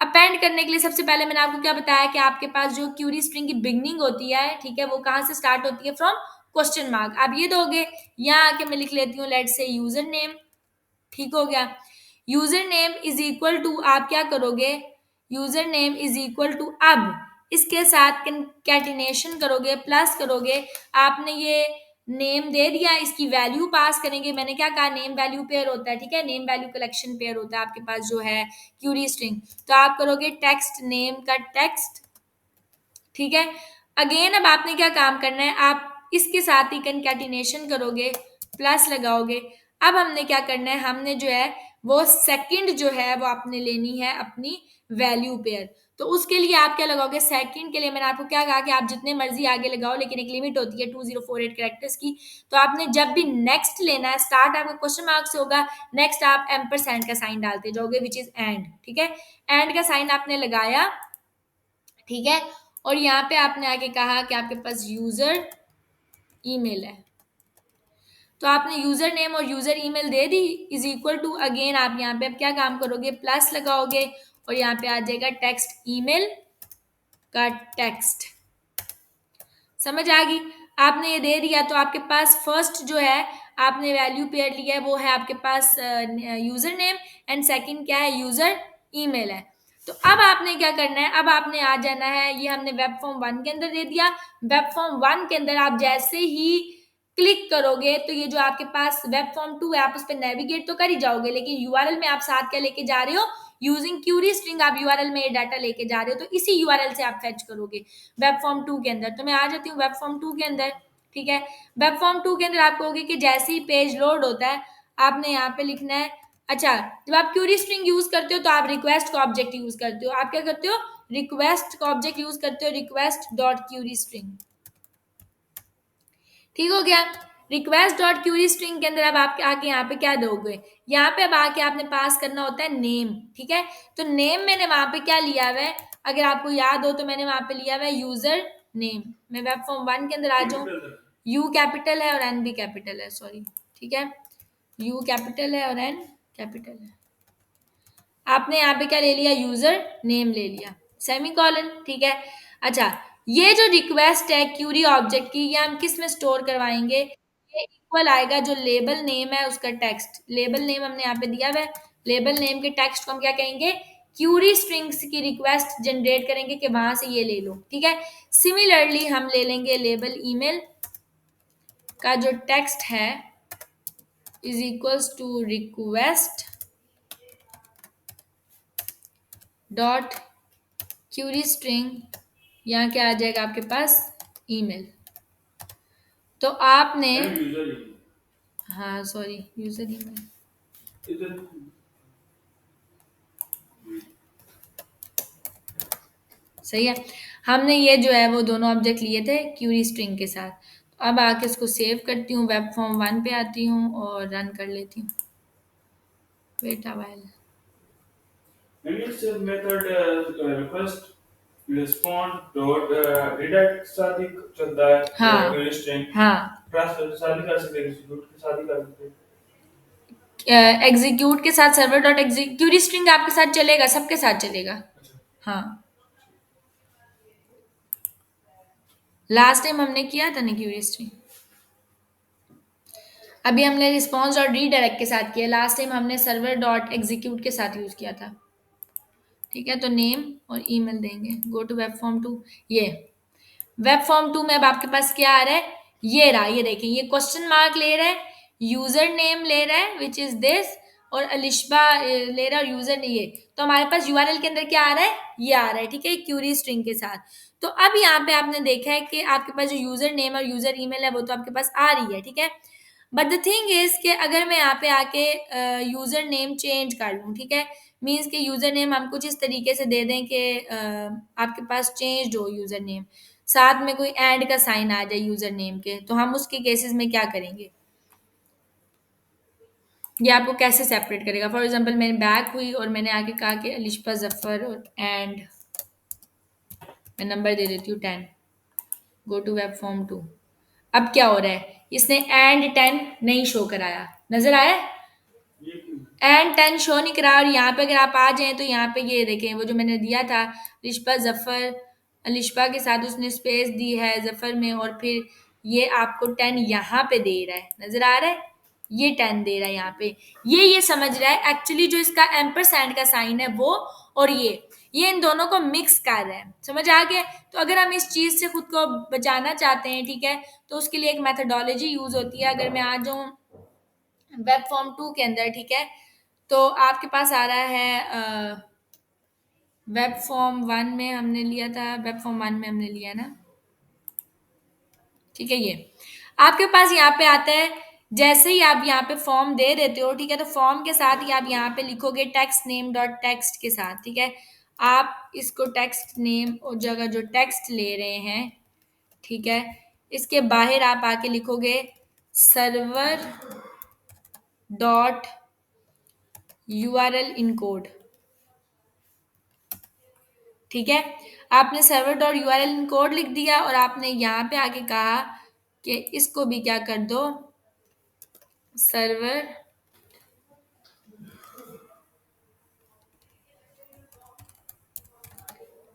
अपेंड करने के लिए सबसे पहले मैंने आपको क्या बताया कि आपके पास जो क्यूरी स्ट्रिंग की बिगनिंग होती है, ठीक है, वो कहाँ से स्टार्ट होती है, फ्रॉम क्वेश्चन मार्क। आप ये दोगे, यहाँ आके मैं लिख लेती हूँ लेट्स से यूजर नेम, ठीक हो गया। User name is equal to, आप क्या करोगे, user name is equal to, अब इसके साथ कैटिनेशन करोगे, प्लस करोगे, आपने ये नेम दे दिया, इसकी वैल्यू पास करेंगे। मैंने क्या कहा, नेम वैल्यू पेयर होता है, ठीक है, नेम वैल्यू कलेक्शन पेयर होता है आपके पास जो है क्यूरी स्ट्रिंग। तो आप करोगे टेक्स्ट नेम का टेक्स्ट, ठीक है। अगेन अब आपने क्या काम करना है, आप इसके साथ ही कंकैटिनेशन करोगे, प्लस लगाओगे। अब हमने क्या करना है, हमने जो है वो सेकंड जो है वो आपने लेनी है अपनी वैल्यू पेयर। तो उसके लिए आप क्या लगाओगे, सेकंड के लिए मैंने आपको क्या कहा कि आप जितने मर्जी आगे लगाओ, लेकिन एक लिमिट होती है 2048 कैरेक्टर्स की। तो आपने जब भी नेक्स्ट लेना है, स्टार्ट आपका क्वेश्चन मार्क से होगा, नेक्स्ट आप एम्परसैंड का साइन डालते जाओगे विच इज एंड, ठीक है। एंड का साइन आपने लगाया, ठीक है। और यहाँ पे आपने आगे कहा कि आपके पास यूजर ईमेल है, तो आपने यूजर नेम और यूजर ईमेल दे दी, इज इक्वल टू, अगेन आप यहाँ पे अब क्या काम करोगे, प्लस लगाओगे और यहाँ पे आ जाएगा टेक्स्ट ईमेल का टेक्स्ट, समझ आ गई। आपने ये दे दिया, तो आपके पास फर्स्ट जो है आपने वैल्यू पेयर लिया है वो है आपके पास यूजर नेम, एंड सेकंड क्या है, यूजर ईमेल है। तो अब आपने क्या करना है, अब आपने आ जाना है, ये हमने वेब फॉर्म 1 के अंदर दे दिया। वेब फॉर्म 1 के अंदर आप जैसे ही क्लिक करोगे तो ये जो आपके पास वेब फॉर्म 2 है आप उस पर नेविगेट तो कर ही जाओगे, लेकिन यूआरएल में आप साथ क्या लेके जा रहे हो, यूजिंग क्यूरी स्ट्रिंग आप यूआरएल में ये डाटा लेके जा रहे हो, तो इसी यूआरएल से आप फेच करोगे वेब फॉर्म 2 के अंदर। तो मैं आ जाती हूँ वेब फॉर्म 2 के अंदर, ठीक है। वेब फॉर्म 2 के अंदर आप कहोगे कि जैसे ही पेज लोड होता है आपने यहाँ पे लिखना है, अच्छा जब आप क्यूरी स्ट्रिंग यूज करते हो तो आप रिक्वेस्ट का ऑब्जेक्ट यूज करते हो, आप क्या करते हो, रिक्वेस्ट का ऑब्जेक्ट यूज करते हो, रिक्वेस्ट डॉट क्यूरी स्ट्रिंग, ठीक हो गया। रिक्वेस्ट डॉट क्यूरी स्ट्रिंग के अंदर अब आप आके यहाँ पे क्या दोगे, यहाँ पे अब आके आपने पास करना होता है नेम, ठीक है। तो नेम मैंने वहां पे क्या लिया हुआ है, अगर आपको याद हो तो मैंने वहां पे लिया हुआ है यूजर नेम। मैं वेब फॉर्म 1 के अंदर आ जाऊँ, यू कैपिटल है और एन भी कैपिटल है, सॉरी, ठीक है, यू कैपिटल है और एन कैपिटल है। आपने यहाँ पे क्या ले लिया, यूजर नेम ले लिया, सेमी कॉलन, ठीक है। अच्छा, ये जो रिक्वेस्ट है क्यूरी ऑब्जेक्ट की, ये हम किस में स्टोर करवाएंगे, ये इक्वल आएगा जो लेबल नेम है उसका टेक्स्ट, लेबल नेम हमने यहाँ पे दिया हुआ है, लेबल नेम के टेक्स्ट को हम क्या कहेंगे, क्यूरी स्ट्रिंग्स की रिक्वेस्ट जनरेट करेंगे कि वहां से ये ले लो, ठीक है। सिमिलरली हम ले लेंगे लेबल ईमेल का जो टेक्स्ट है, is equals to request dot query string, यहाँ क्या आ जाएगा आपके पास, ईमेल। तो आपने, हाँ सॉरी, यूजर ईमेल, सही है। हमने ये जो है वो दोनों ऑब्जेक्ट लिए थे क्यूरी स्ट्रिंग के साथ। तो अब आके इसको सेव करती हूँ, वेब फॉर्म 1 पे आती हूँ और रन कर लेती हूँ। Wait a while. And its method request respond dot redact शादी चलता है हाँ query string हाँ, ट्रांसफर शादी कर सकते हैं execute की शादी कर सकते हैं। एग्जीक्यूट के साथ server dot execute query string आपके साथ चलेगा, सबके साथ चलेगा। हाँ, लास्ट टाइम हमने किया था ना क्यूरी स्ट्रिंग, अभी हमने रिस्पॉन्स डॉट रीडायरेक्ट के साथ किया, लास्ट टाइम हमने सर्वर डॉट एग्जीक्यूट के साथ यूज किया था। ठीक है, तो नेम और ईमेल देंगे। Go to web form 2। ये वेब फॉर्म 2 में अब आपके पास क्या आ रहा है, ये रहा, ये देखें, ये क्वेश्चन मार्क ले रहा है, यूजर नेम ले रहा है विच इज दिस, और अलिशबा ले रहा है, और यूजर ने ये। तो हमारे पास यूआरएल के अंदर क्या आ रहा है, ये आ रहा है। ठीक है, क्यूरी स्ट्रिंग के साथ। तो अब यहाँ पे आपने देखा है कि आपके पास जो यूजर नेम और यूजर ईमेल है वो तो आपके पास आ रही है। ठीक है, बट द थिंग इज कि अगर मैं यहाँ पे आके यूजर नेम चेंज कर लूँ, ठीक है, मीन्स कि यूजर नेम हम कुछ इस तरीके से दे दें कि आपके पास चेंज हो यूजर नेम, साथ में कोई एंड का साइन आ जाए यूजर नेम के, तो हम उसके केसेस में क्या करेंगे, ये आपको कैसे सेपरेट करेगा। फॉर एग्जांपल मैंने बैक हुई और मैंने आके कहा कि अलिशबा जफर और एंड, मैं नंबर दे देती हूँ 10। Go to web form 2। अब क्या हो रहा है, इसने एंड 10 नहीं शो कराया, नजर आया, एंड 10 शो नहीं करा। और यहाँ पे अगर आप आ जाएं तो यहाँ पे ये देखें, वो जो मैंने दिया था रिश्बा जफर, अलिशबा के साथ उसने स्पेस दी है जफर में, और फिर ये आपको 10 यहाँ पे दे रहा है, नजर आ रहा है, ये 10 दे रहा है यहाँ पे। ये समझ रहा है एक्चुअली जो इसका एम्परसैंड का साइन है वो, और ये इन दोनों को मिक्स कर रहा है, समझ आ गया। तो अगर हम इस चीज से खुद को बचाना चाहते हैं, ठीक है, तो उसके लिए एक मेथडोलॉजी यूज होती है। अगर मैं आ जाऊँ वेब फॉर्म 2 के अंदर, ठीक है, तो आपके पास आ रहा है वेब फॉर्म 1 में हमने लिया था, वेब फॉर्म 1 में हमने लिया ना, ठीक है, ये आपके पास यहाँ पे आता है। जैसे ही आप यहाँ पे फॉर्म दे देते हो, ठीक है, तो फॉर्म के साथ ही आप यहाँ पे लिखोगे टेक्स्ट नेम डॉट टेक्स्ट के साथ। ठीक है, आप इसको टेक्स्ट नेम और जगह जो टेक्स्ट ले रहे हैं, ठीक है, इसके बाहर आप आके लिखोगे सर्वर डॉट यूआरएल इनकोड। ठीक है, आपने सर्वर डॉट यूआरएल इनकोड लिख दिया और आपने यहाँ पे आके कहा कि इसको भी क्या कर दो, सर्वर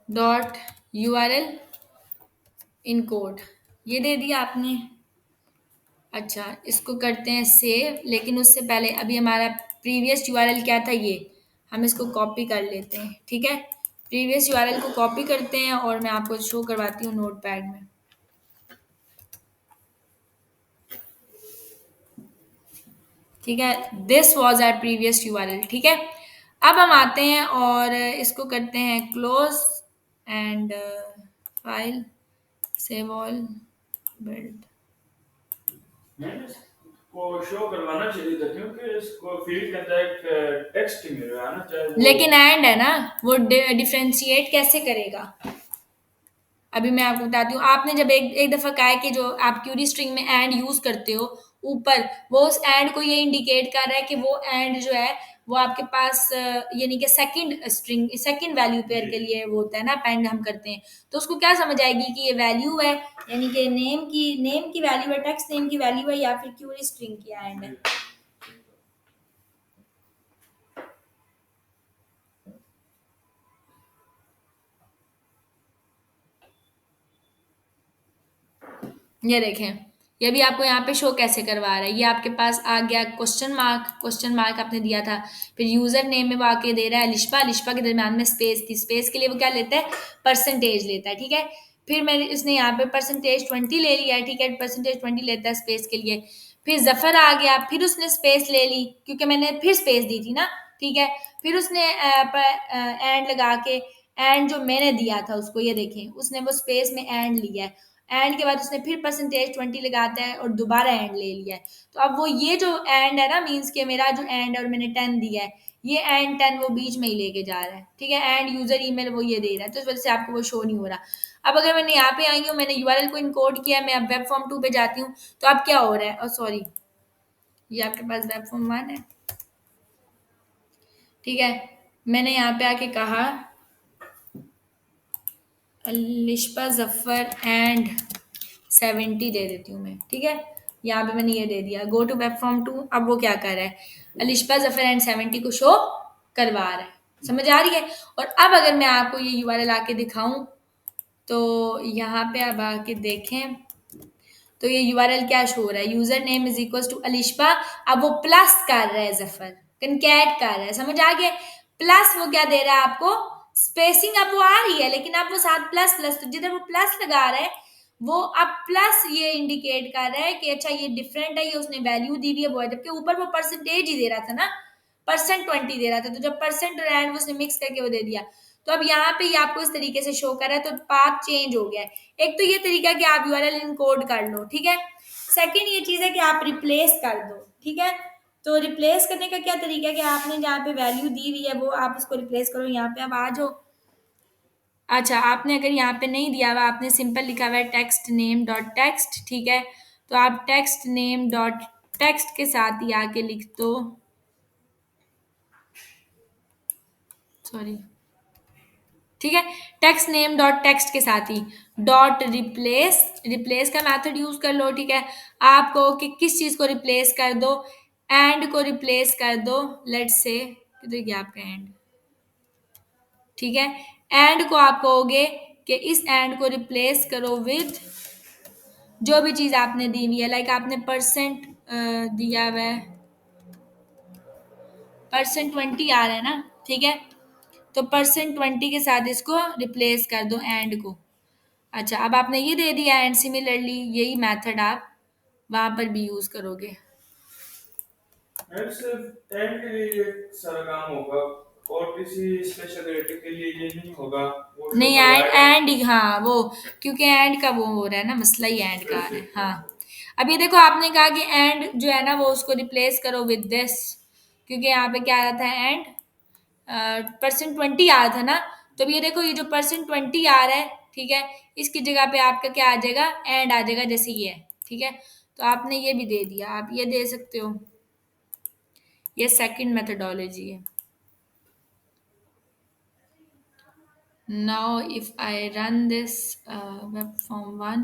डॉट यूआरएल इनकोड, ये दे दिया आपने। अच्छा, इसको करते हैं सेव, लेकिन उससे पहले अभी हमारा प्रीवियस यूआरएल क्या था, ये हम इसको कॉपी कर लेते हैं। ठीक है, प्रीवियस यूआरएल को कॉपी करते हैं और मैं आपको शो करवाती हूँ नोटपैड में। ठीक है, this was our previous URL. ठीक है, अब हम आते हैं और इसको करते हैं close and file save all build. मैंने इसको शो करवाना चाहिए था क्योंकि इसको फील्ड के अंदर एक टेक्स्ट मिल रहा है ना, चाहे वो लेकिन एंड है ना, वो डिफरेंशिएट कैसे करेगा, अभी मैं आपको बताती हूँ। आपने जब एक एक दफा कहा है कि जो आप क्यूरी स्ट्रिंग में एंड यूज करते हो ऊपर, वो उस एंड को ये इंडिकेट कर रहा है कि वो एंड जो है वो आपके पास यानी कि second string second value pair के लिए वो होता है ना, अपेंड हम करते हैं। तो उसको क्या समझ आएगी कि ये वैल्यू है, यानी कि नेम की वैल्यू है, टेक्स्ट नेम की वैल्यू है, या फिर क्यूरी स्ट्रिंग की एंड है। ये देखें, ये भी आपको यहाँ पे शो कैसे करवा रहा है, ये आपके पास आ गया क्वेश्चन मार्क आपने दिया था, फिर यूजर नेम में वो आके दे रहा है अलिशबा, अलिशबा के दरम्यान में स्पेस थी, स्पेस के लिए वो क्या लेता है, परसेंटेज लेता है। ठीक है, फिर मैंने इसने यहाँ पे %20 ले लिया है, ठीक है, %20 लेता है स्पेस के लिए। फिर ज़फ़र आ गया, फिर उसने स्पेस ले ली क्योंकि मैंने फिर स्पेस दी थी ना, ठीक है। फिर उसने एंड लगा के, एंड जो मैंने दिया था उसको, ये देखें उसने वो स्पेस में एंड लिया है। एंड के बाद उसने फिर %20 लगाता है और दोबारा एंड ले लिया है। तो अब वो ये जो एंड है ना, मीन्स के मेरा जो एंड और मैंने 10 दिया है, ये एंड 10 वो बीच में ही लेके जा रहा है, ठीक है। एंड यूजर ईमेल वो ये दे रहा है, तो इस वजह से आपको वो शो नहीं हो रहा। अब अगर मैंने यहाँ पे आई हूँ, मैंने यूआरएल को इनकोड किया, मैं अब वेब फॉर्म 2 पे जाती हूँ, तो अब क्या हो रहा है, और सॉरी, ये आपके पास वेब फॉर्म 1 है, ठीक है। मैंने यहाँ पे आके कहा लिशबा जफर एंड 70 दे देती हूँ मैं, ठीक है। यहाँ पे मैंने ये दे दिया, गो टू वेब फॉर्म 2। अब वो क्या कर रहा है, अलिशबा जफर एंड 70 को शो करवा रहा है, समझ आ रही है। और अब अगर मैं आपको ये यूआरएल आके दिखाऊं, तो यहाँ पे अब आके देखें, तो ये यूआरएल क्या शो हो रहा है, user name is equal to Alishba. अब वो प्लस कर रहा है, जफर कनकैट कर रहा है, समझ आ गया। प्लस वो क्या दे रहा है आपको, स्पेसिंग अब वो आ रही है, लेकिन अब वो साथ प्लस प्लस, तो जिधर वो प्लस लगा रहा है, वो अब प्लस ये इंडिकेट कर रहा है कि अच्छा ये डिफरेंट है, ये उसने वैल्यू दी हुई है वो है, जबकि ऊपर वो परसेंटेज ही दे रहा था ना, %20 दे रहा था, तो जब परसेंट और एंड उसने मिक्स करके वो दे दिया। तो अब यहाँ पे ये आपको इस तरीके से शो कर रहा है, तो पाथ चेंज हो गया है। एक तो ये तरीका कि आप यूआरएल इनकोड कर लो, ठीक है। सेकंड ये चीज़ है कि आप रिप्लेस कर दो, ठीक है। तो रिप्लेस करने का क्या तरीका है कि आपने जहाँ पे वैल्यू दी हुई है वो आप उसको रिप्लेस करो। यहाँ पे अब आ जाओ, अच्छा आपने अगर यहाँ पे नहीं दिया हुआ, आपने सिंपल लिखा हुआ है टेक्स्ट नेम डॉट टेक्स्ट, ठीक है। तो आप टेक्स्ट नेम डॉट टेक्स्ट के साथ ही आके लिख दो, सॉरी, ठीक है। टेक्स्ट नेम डॉट टेक्स्ट के साथ ही डॉट रिप्लेस, रिप्लेस का मेथड यूज कर लो, ठीक है। आपको कि किस चीज को रिप्लेस कर दो, एंड को रिप्लेस कर दो, लेट्स से किधर गया आपका एंड, ठीक है। एंड को आप कहोगे कि इस एंड को रिप्लेस करो विद जो भी चीज आपने दी हुई है, लाइक आपने परसेंट दिया हुआ है, %20 आ रहा है ना, ठीक है। तो %20 के साथ इसको रिप्लेस कर दो एंड को। अच्छा अब आपने ये दे दिया, एंड सिमिलरली यही मेथड आप वहां पर भी यूज करोगे। एंड सिर्फ एंड के लिए ये सारा काम होगा, और किसी स्पेशलिटी के लिए ये नहीं होगा, वो शो नहीं, एंड करवाएगा। एंड ही, हाँ वो, क्योंकि एंड का वो हो रहा है ना, मसला ही एंड का आ रहा है, हाँ। अब ये देखो आपने कहा कि एंड जो है ना वो उसको रिप्लेस करो विद दिस, क्योंकि यहाँ पे क्या आ रहा था, एंड %20 आ रहा था ना। तो अब ये देखो ये जो %20 आ रहा है, ठीक है, इसकी जगह पे आपका क्या आ जाएगा, एंड आ जाएगा, जैसे ये है, ठीक है। तो आपने ये भी दे दिया, आप ये दे सकते हो, ये सेकंड मेथडोलॉजी है। Now if I run this web form 1,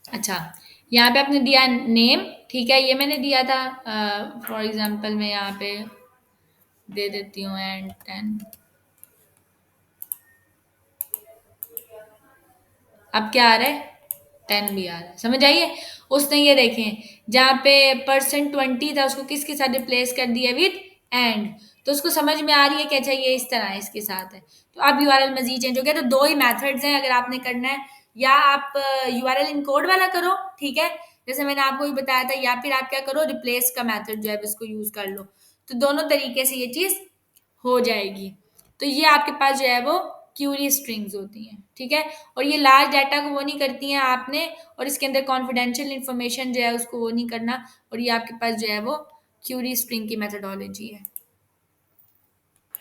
अच्छा यहाँ पे आपने दिया नेम, ठीक है, ये मैंने दिया था, फॉर एग्जांपल मैं यहाँ पे दे देती हूँ एंड 10। अब क्या आ रहा है, 10 भी आ रहा है, समझ आइए। उसने ये देखें जहाँ पे %20 था उसको किसके साथ रिप्लेस कर दिया, विद एंड। तो उसको समझ में आ रही है कि अच्छा ये इस तरह है, इसके साथ है। तो अब यूआरएल मजीद चेंज हो गया। तो दो ही मेथड्स हैं अगर आपने करना है, या आप यूआरएल इनकोड वाला करो, ठीक है, जैसे मैंने आपको भी बताया था, या फिर आप क्या करो, रिप्लेस का मेथड जो है इसको यूज कर लो। तो दोनों तरीके से ये चीज हो जाएगी। तो ये आपके पास जो है वो क्यूरी स्ट्रिंग्स होती हैं, ठीक है। और ये लार्ज डाटा को वो नहीं करती हैं आपने, और इसके अंदर कॉन्फिडेंशियल इंफॉर्मेशन जो है उसको वो नहीं करना। और ये आपके पास जो है वो क्यूरी स्ट्रिंग की मेथडोलॉजी है।